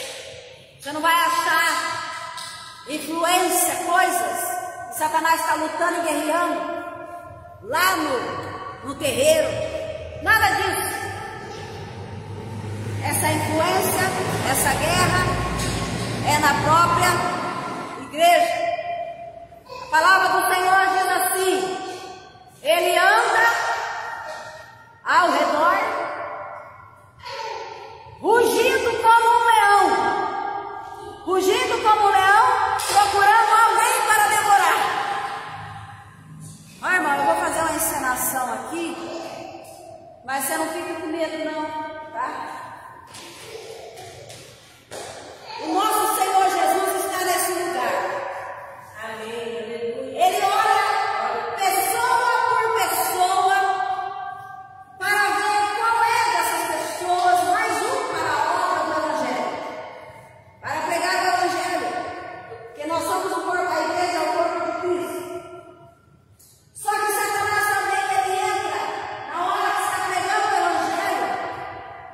Você não vai achar influência, coisas que Satanás está lutando e guerreando lá no terreiro. Nada disso. Essa influência, essa guerra é na própria igreja. A palavra do Senhor diz assim: ele anda ao redor, rugindo como um leão, procurando alguém para devorar. Ó, irmão, eu vou fazer uma encenação aqui, mas você não fica com medo não, tá? O nosso Senhor Jesus está nesse lugar. Amém, aleluia. Ele olha pessoa por pessoa para ver qual é dessas pessoas mais um para a obra do Evangelho, para pregar o Evangelho, porque nós somos o corpo, a igreja é o corpo de Cristo. Só que Satanás também, ele entra na hora que está pregando o Evangelho,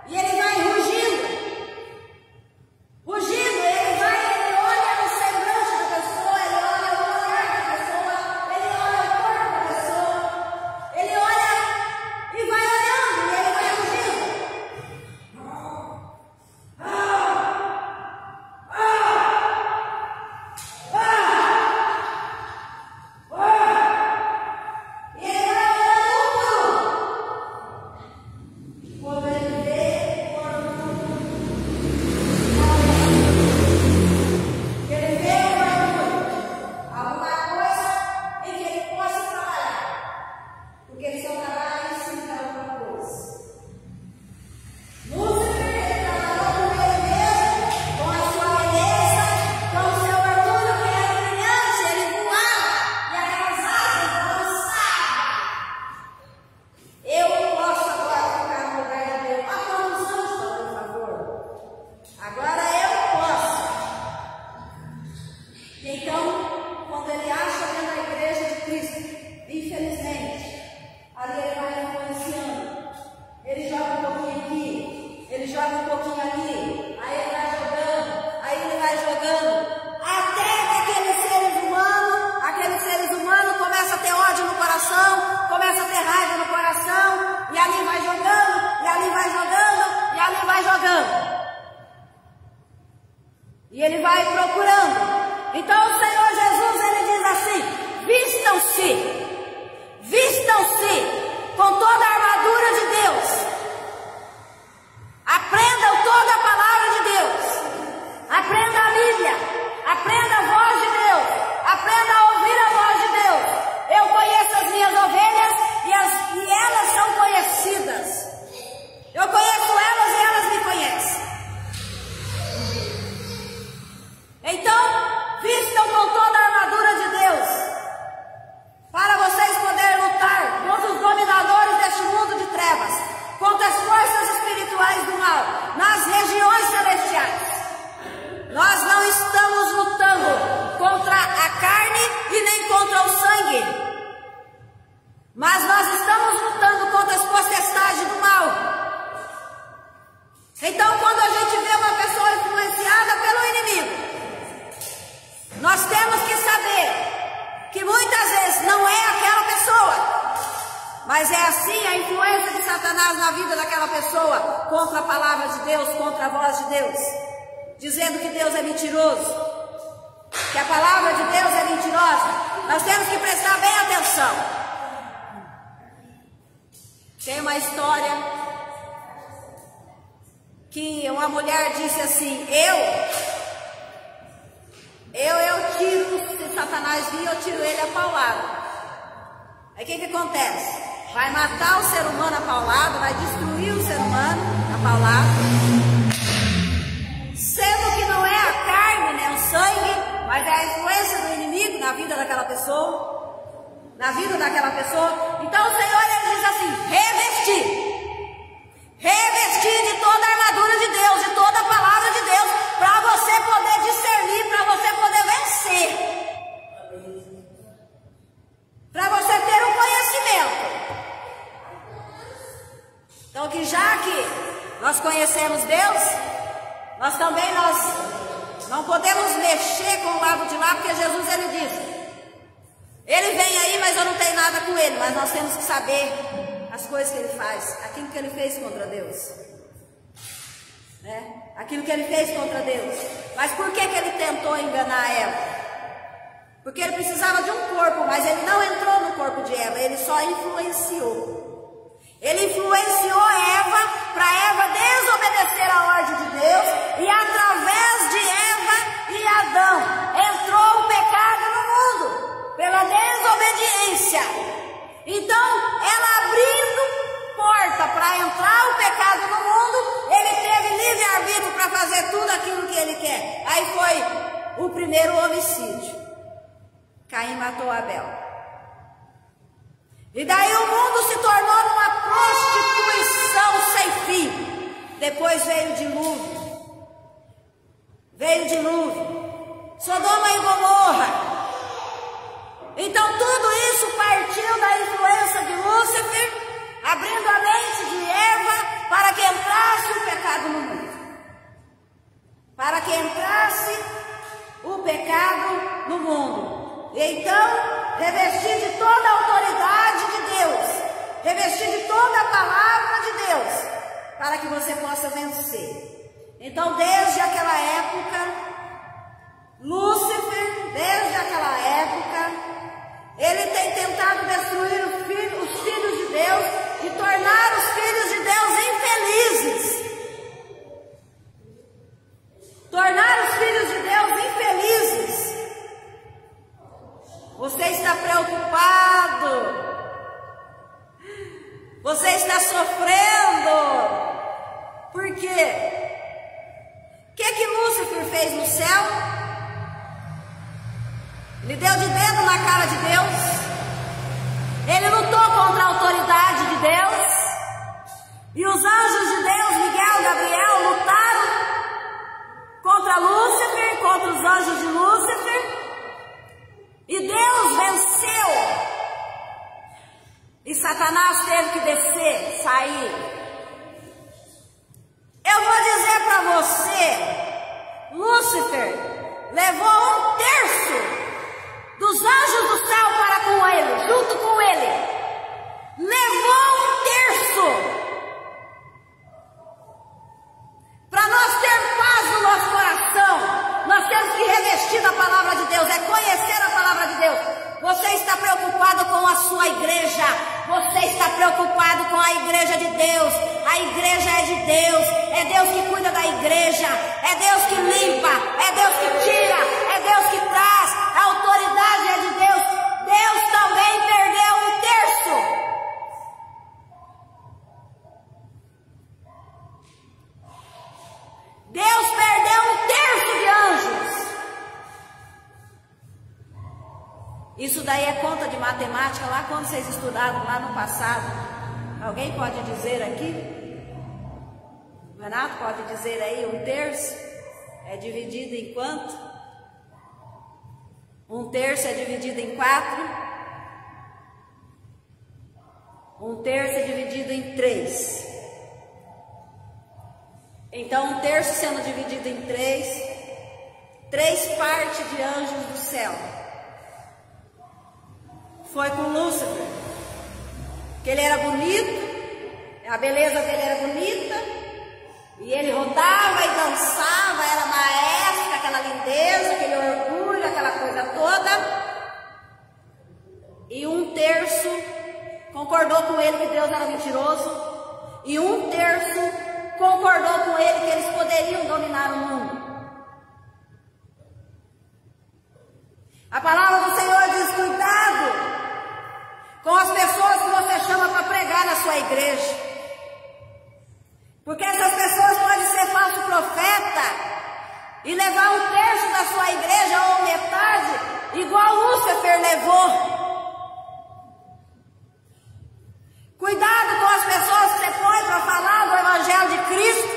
e ele vai E ele vai procurando. Então o Senhor Jesus, ele diz assim: vistam-se com toda a armadura de Deus. Aprendam toda a palavra de Deus. Aprenda a Bíblia. Aprenda a voz de Deus. Aprenda a ouvir a voz de Deus. Eu conheço as minhas ovelhas e elas são conhecidas. Eu conheço elas e elas me conhecem. Então, vistam com toda a armadura de Deus, para vocês poderem lutar contra os dominadores deste mundo de trevas, contra as forças espirituais do mal, nas regiões celestiais. Nós não estamos lutando contra a carne e nem contra o sangue, mas nós estamos lutando contra as potestades do mal. Então, quando a gente vê uma pessoa influenciada pelo inimigo, nós temos que saber que muitas vezes não é aquela pessoa, mas é assim a influência de Satanás na vida daquela pessoa, contra a palavra de Deus, contra a voz de Deus, dizendo que Deus é mentiroso, que a palavra de Deus é mentirosa. Nós temos que prestar bem atenção. Tem uma história que uma mulher disse assim: eu tiro, se Satanás vir, eu tiro ele a paulada. Aí o que acontece? Vai matar o ser humano a paulada, vai destruir o ser humano a paulada, sendo que não é a carne, nem o sangue, mas é a influência do inimigo na vida daquela pessoa, na vida daquela pessoa. Então o Senhor, ele diz assim: revestir de toda a armadura de Deus, de toda a palavra de Deus, para você poder discernir, para você poder vencer, para você ter um conhecimento. Então, que já que nós conhecemos Deus, nós também não podemos mexer com o lado de lá, porque Jesus, ele disse: ele vem aí, mas eu não tenho nada com ele. Mas nós temos que saber as coisas que ele faz, aquilo que ele fez contra Deus, né? Aquilo que ele fez contra Deus. Mas por que ele tentou enganar Eva? Porque ele precisava de um corpo, mas ele não entrou no corpo de Eva, ele só influenciou. Ele influenciou Eva para Eva desobedecer a ordem de Deus, e através de Eva e Adão entrou o pecado no mundo, pela desobediência. Então, ela abrindo porta para entrar o pecado no mundo, ele teve livre-arbítrio para fazer tudo aquilo que ele quer. Aí foi o primeiro homicídio. Caim matou Abel. E daí o mundo se tornou uma prostituição sem fim. Depois veio o dilúvio. Veio o dilúvio. Sodoma e Gomorra. Então tudo isso partiu da influência de Lúcifer, abrindo a mente de Eva para que entrasse o pecado no mundo. Para que entrasse o pecado no mundo. E então, revestir de toda a autoridade de Deus, revestir de toda a palavra de Deus, para que você possa vencer. Então, desde aquela época, Lúcifer, desde aquela época, ele tem tentado destruir os filhos de Deus e tornar os filhos de Deus infelizes. Tornar os filhos de Deus infelizes. Você está preocupado. Você está sofrendo. Por quê? O que Lúcifer fez no céu? Ele deu de dedo na cara de Deus. Ele lutou contra a autoridade de Deus. E os anjos de Deus, Miguel e Gabriel, lutaram contra Lúcifer, contra os anjos de Lúcifer. E Deus venceu. E Satanás teve que descer, sair. Eu vou dizer para você, Lúcifer levou 1/3 dos anjos do céu para com ele, junto com ele. Levou 1/3. Para nós ter paz no nosso coração, nós a igreja de Deus. A igreja é de Deus. É Deus que cuida da igreja. É Deus que limpa. É Deus que tira. É Deus que traz. A autoridade é de Deus. Deus também perdeu 1/3. Deus perdeu 1/3 de anjos. Isso daí é conta de matemática lá quando vocês estudaram lá no passado. Alguém pode dizer aqui? O Renato pode dizer aí, 1/3 é dividido em quanto? 1/3 é dividido em 4. 1/3 é dividido em 3. Então 1/3 sendo dividido em 3 partes de anjos do céu. Foi com Lúcifer, que ele era bonito, a beleza dele era bonita, e ele rodava e dançava, era maestro, aquela lindeza, aquele orgulho, aquela coisa toda. E 1/3 concordou com ele que Deus era mentiroso, e 1/3 concordou com ele que eles poderiam dominar o mundo. A palavra do Senhor diz: cuidado com as pessoas que você chama para pregar na sua igreja, porque essas pessoas podem ser falso profeta e levar 1/3 da sua igreja ou metade, igual Lúcifer levou. Cuidado com as pessoas que você põe para falar do Evangelho de Cristo.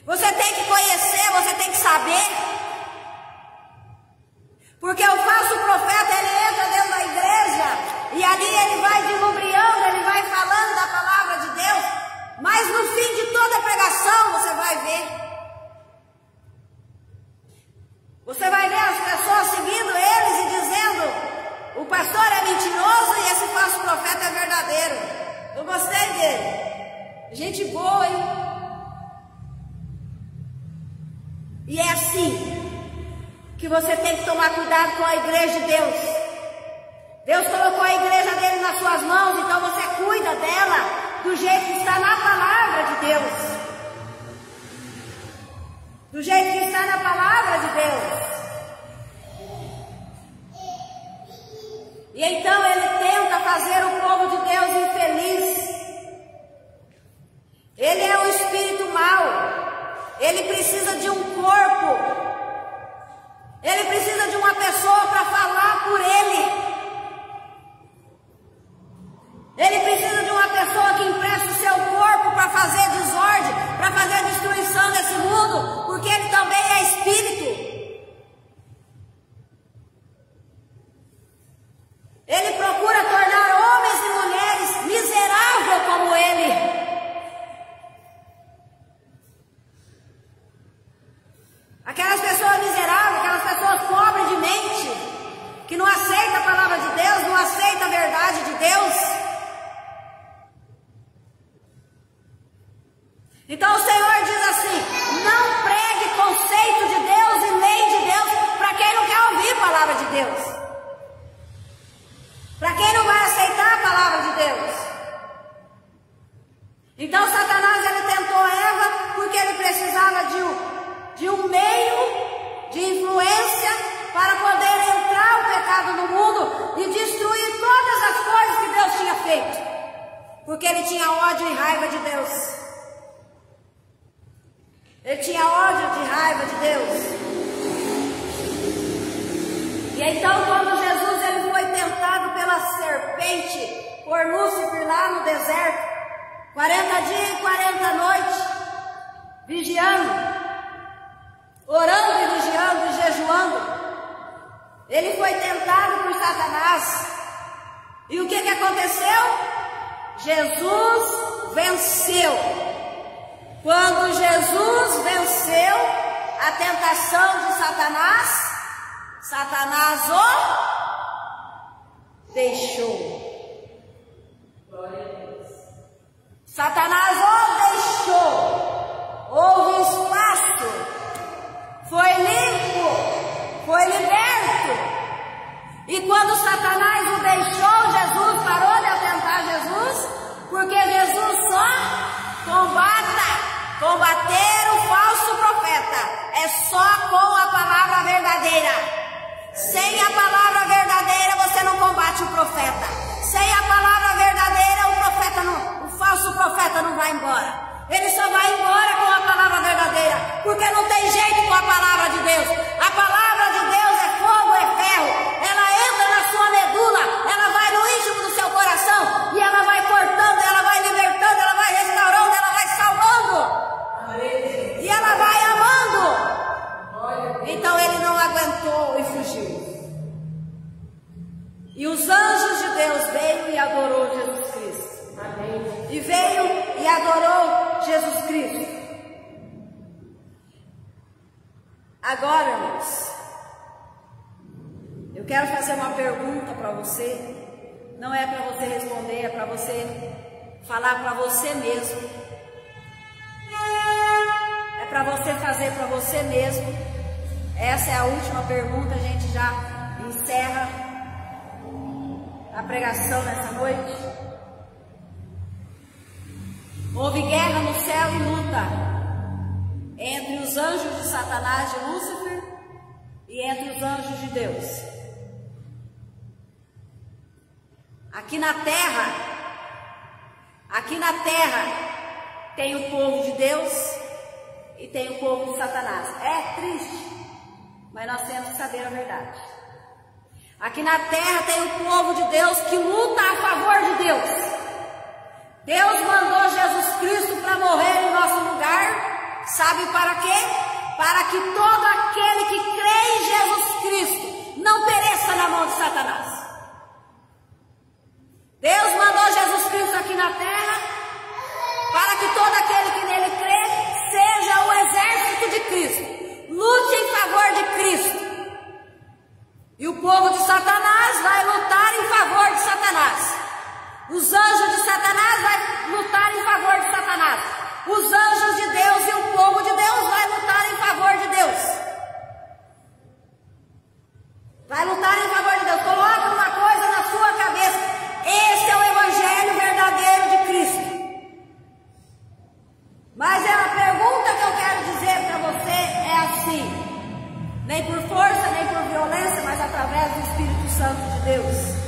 Você tem que conhecer, você tem que saber. Porque o falso profeta, ele entra dentro da igreja e ali ele vai delubriando, ele vai falando da palavra de Deus, mas no fim de toda a pregação você vai ver. Você vai ver as pessoas seguindo eles e dizendo: o pastor é mentiroso e esse falso profeta é verdadeiro. Eu gostei dele. Gente boa, hein? E é assim que você tem que tomar cuidado com a igreja de Deus. Deus colocou a igreja dele nas suas mãos, então você cuida dela do jeito que está na palavra de Deus. Do jeito que está na palavra de Deus. E então ele tenta fazer o povo de Deus infeliz. Ele é um espírito mau. Ele precisa de um corpo. Ele precisa de uma pessoa para falar por ele. Ele precisa de uma pessoa que empreste o seu corpo para fazer desordem, para fazer destruição nesse mundo, porque ele também é espírito. Ele procura tornar homens e mulheres miseráveis como ele. Aquelas pessoas miseráveis, aquelas pessoas pobres de mente, que não aceitam a palavra de Deus, não aceitam a verdade de Deus. Então o Senhor diz assim: não pregue conceito de Deus e lei de Deus para quem não quer ouvir a palavra de Deus. Para quem não vai aceitar a palavra de Deus. Então Satanás, ele tentou Eva porque ele precisava de um meio de influência para poder entrar o pecado no mundo e destruir todas as coisas que Deus tinha feito. Porque ele tinha ódio e raiva de Deus. Ele tinha ódio e raiva de Deus. E então quando Jesus ele foi tentado pela serpente, por Lúcifer lá no deserto, 40 dias e 40 noites, vigiando, orando e vigiando e jejuando, ele foi tentado por Satanás. E o que aconteceu? Jesus venceu. Quando Jesus venceu a tentação de Satanás, Satanás o deixou. Satanás o deixou. Houve espaço. Foi limpo. Foi liberto. E quando Satanás o deixou, Jesus parou de atentar Jesus. e veio e adorou Jesus Cristo. Agora, irmãos, eu quero fazer uma pergunta para você. Não é para você responder, é para você falar para você mesmo. É para você fazer para você mesmo. Essa é a última pergunta, a gente já encerra a pregação nessa noite. Houve guerra no céu e luta entre os anjos de Satanás, de Lúcifer, e entre os anjos de Deus. Aqui na terra tem o povo de Deus e tem o povo de Satanás. É triste, mas nós temos que saber a verdade. Aqui na terra tem o povo de Deus que luta a favor de Deus. Deus mandou Jesus Cristo para morrer em nosso lugar, sabe para quê? Para que todo aquele que crê em Jesus Cristo não pereça na mão de Satanás. Deus mandou Jesus Cristo aqui na terra para que todo aquele que nele crê seja o exército de Cristo, lute em favor de Cristo. E o povo de Satanás vai lutar em favor de Satanás. Os anjos de Satanás vão lutar em favor de Satanás. Os anjos de Deus e o povo de Deus vai lutar em favor de Deus. Vai lutar em favor de Deus. Coloca uma coisa na sua cabeça. Esse é o evangelho verdadeiro de Cristo. Mas a pergunta que eu quero dizer para você é assim: nem por força, nem por violência, mas através do Espírito Santo de Deus.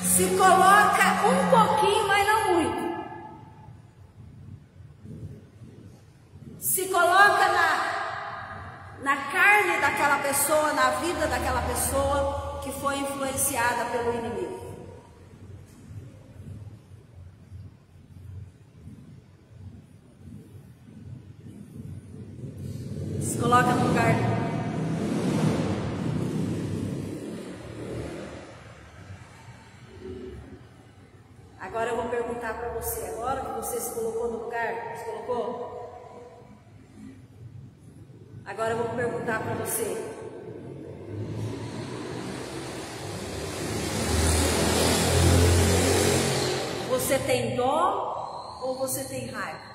Se coloca um pouquinho, mas não muito. Se coloca na carne daquela pessoa, na vida daquela pessoa que foi influenciada pelo inimigo. Se coloca no lugar. Agora eu vou perguntar para você, agora que você se colocou no lugar, se colocou? Agora eu vou perguntar para você. Você tem dó ou você tem raiva?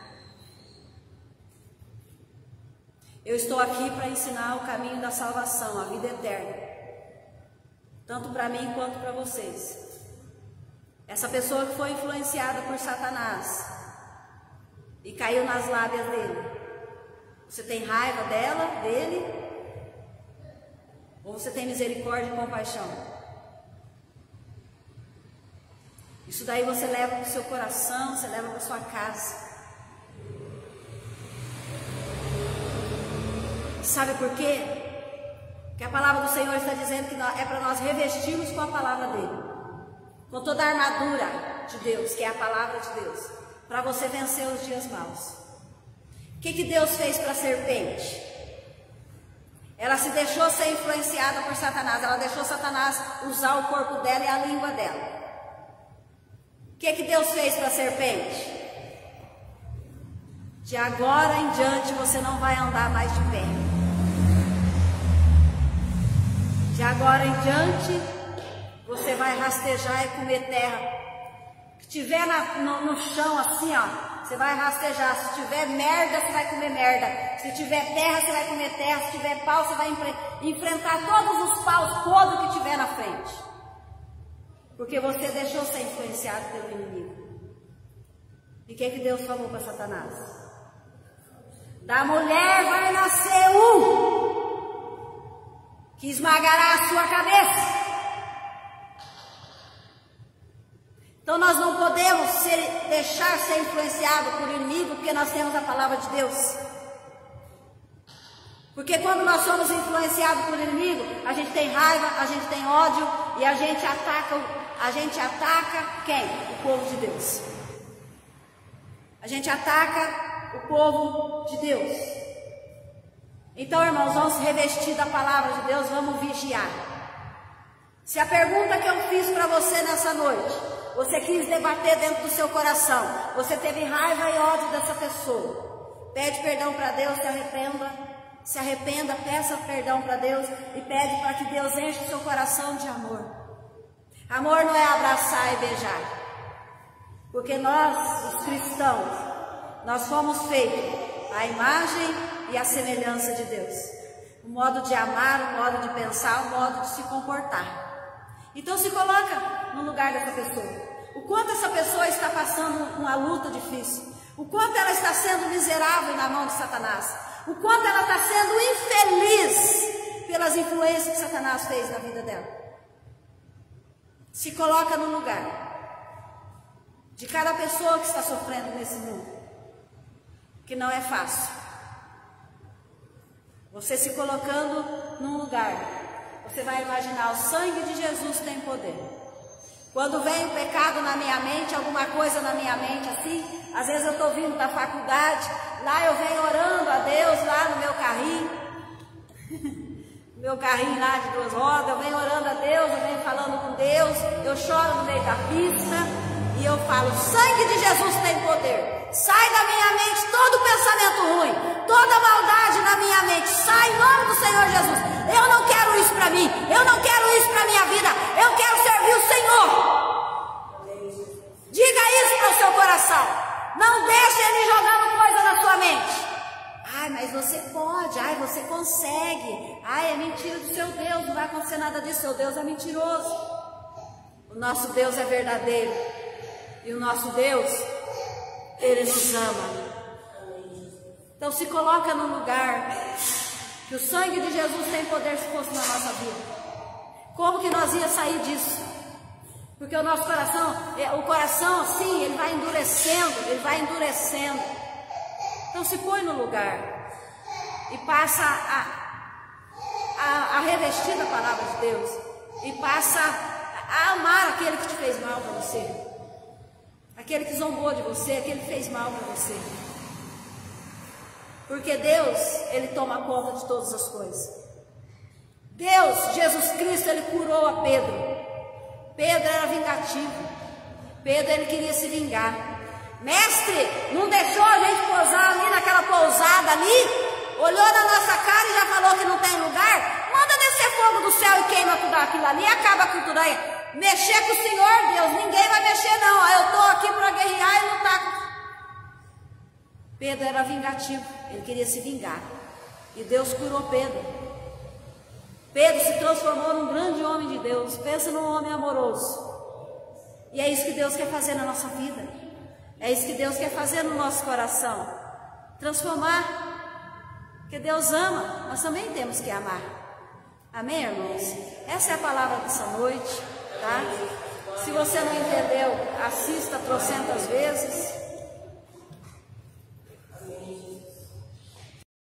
Eu estou aqui para ensinar o caminho da salvação, a vida eterna. Tanto para mim quanto para vocês. Essa pessoa que foi influenciada por Satanás e caiu nas lábias dele. Você tem raiva dela, dele? Ou você tem misericórdia e compaixão? Isso daí você leva para o seu coração, você leva para a sua casa. Sabe por quê? Porque a palavra do Senhor está dizendo que é para nós revestirmos com a palavra dele. Com toda a armadura de Deus, que é a palavra de Deus. Para você vencer os dias maus. O que Deus fez para a serpente? Ela se deixou ser influenciada por Satanás. Ela deixou Satanás usar o corpo dela e a língua dela. O que Deus fez para a serpente? De agora em diante você não vai andar mais de pé. De agora em diante você vai rastejar e comer terra. Se tiver no chão assim, ó. Você vai rastejar. Se tiver merda, você vai comer merda. Se tiver terra, você vai comer terra. Se tiver pau, você vai enfrentar todos os paus podres que tiver na frente. Porque você deixou ser influenciado pelo inimigo. E o que Deus falou para Satanás? Da mulher vai nascer que esmagará a sua cabeça. Então nós não podemos deixar ser influenciado por inimigo, porque nós temos a palavra de Deus. Porque quando nós somos influenciados por inimigo, a gente tem raiva, a gente tem ódio e a gente ataca quem? O povo de Deus. A gente ataca o povo de Deus. Então, irmãos, vamos se revestir da palavra de Deus, vamos vigiar. Se a pergunta que eu fiz para você nessa noite, você quis debater dentro do seu coração, você teve raiva e ódio dessa pessoa, pede perdão para Deus, se arrependa, peça perdão para Deus e pede para que Deus enche o seu coração de amor. Amor não é abraçar e beijar, porque nós, os cristãos, nós fomos feitos à imagem e à semelhança de Deus. O modo de amar, o modo de pensar, o modo de se comportar. Então se coloca no lugar dessa pessoa. O quanto essa pessoa está passando uma luta difícil. O quanto ela está sendo miserável na mão de Satanás. O quanto ela está sendo infeliz pelas influências que Satanás fez na vida dela. Se coloca no lugar de cada pessoa que está sofrendo nesse mundo. Que não é fácil. Você se colocando num lugar, você vai imaginar, o sangue de Jesus tem poder. Quando vem o pecado na minha mente, alguma coisa na minha mente assim, às vezes eu estou vindo da faculdade, lá eu venho orando a Deus, lá no meu carrinho, meu carrinho lá de 2 rodas, eu venho orando a Deus, eu venho falando com Deus, eu choro no meio da pista, e eu falo, o sangue de Jesus tem poder. Sai da minha mente todo pensamento ruim, toda maldade na minha mente, sai em nome do Senhor Jesus. Eu não quero isso para mim, eu não quero isso para minha vida, eu quero servir o Senhor. Diga isso para o seu coração, não deixe ele jogando coisa na sua mente. Ai, mas você pode, ai, você consegue, ai, é mentira do seu Deus, não vai acontecer nada disso, seu Deus é mentiroso. O nosso Deus é verdadeiro, e o nosso Deus, Ele nos ama. Então se coloca no lugar que o sangue de Jesus tem poder se fosse na nossa vida. Como que nós ia sair disso? Porque o nosso coração assim, ele vai endurecendo. Então se põe no lugar e passa a revestir da palavra de Deus e passa a amar aquele que te fez mal para você. Aquele que zombou de você, aquele que fez mal para você. Porque Deus, Ele toma conta de todas as coisas. Deus, Jesus Cristo, Ele curou a Pedro. Pedro era vingativo. Pedro, ele queria se vingar. Mestre, não deixou a gente pousar ali naquela pousada ali? Olhou na nossa cara e já falou que não tem lugar? Manda descer fogo do céu e queima tudo aquilo ali e acaba com tudo aí. Mexer com o Senhor, Deus, ninguém vai mexer não, eu estou aqui para guerrear e lutar. Pedro era vingativo, ele queria se vingar, e Deus curou Pedro. Pedro se transformou num grande homem de Deus, pensa num homem amoroso, e é isso que Deus quer fazer na nossa vida, é isso que Deus quer fazer no nosso coração, transformar, porque Deus ama, nós também temos que amar, amém, irmãos? Essa é a palavra dessa noite. Tá? Se você não entendeu, assista trocentas vezes.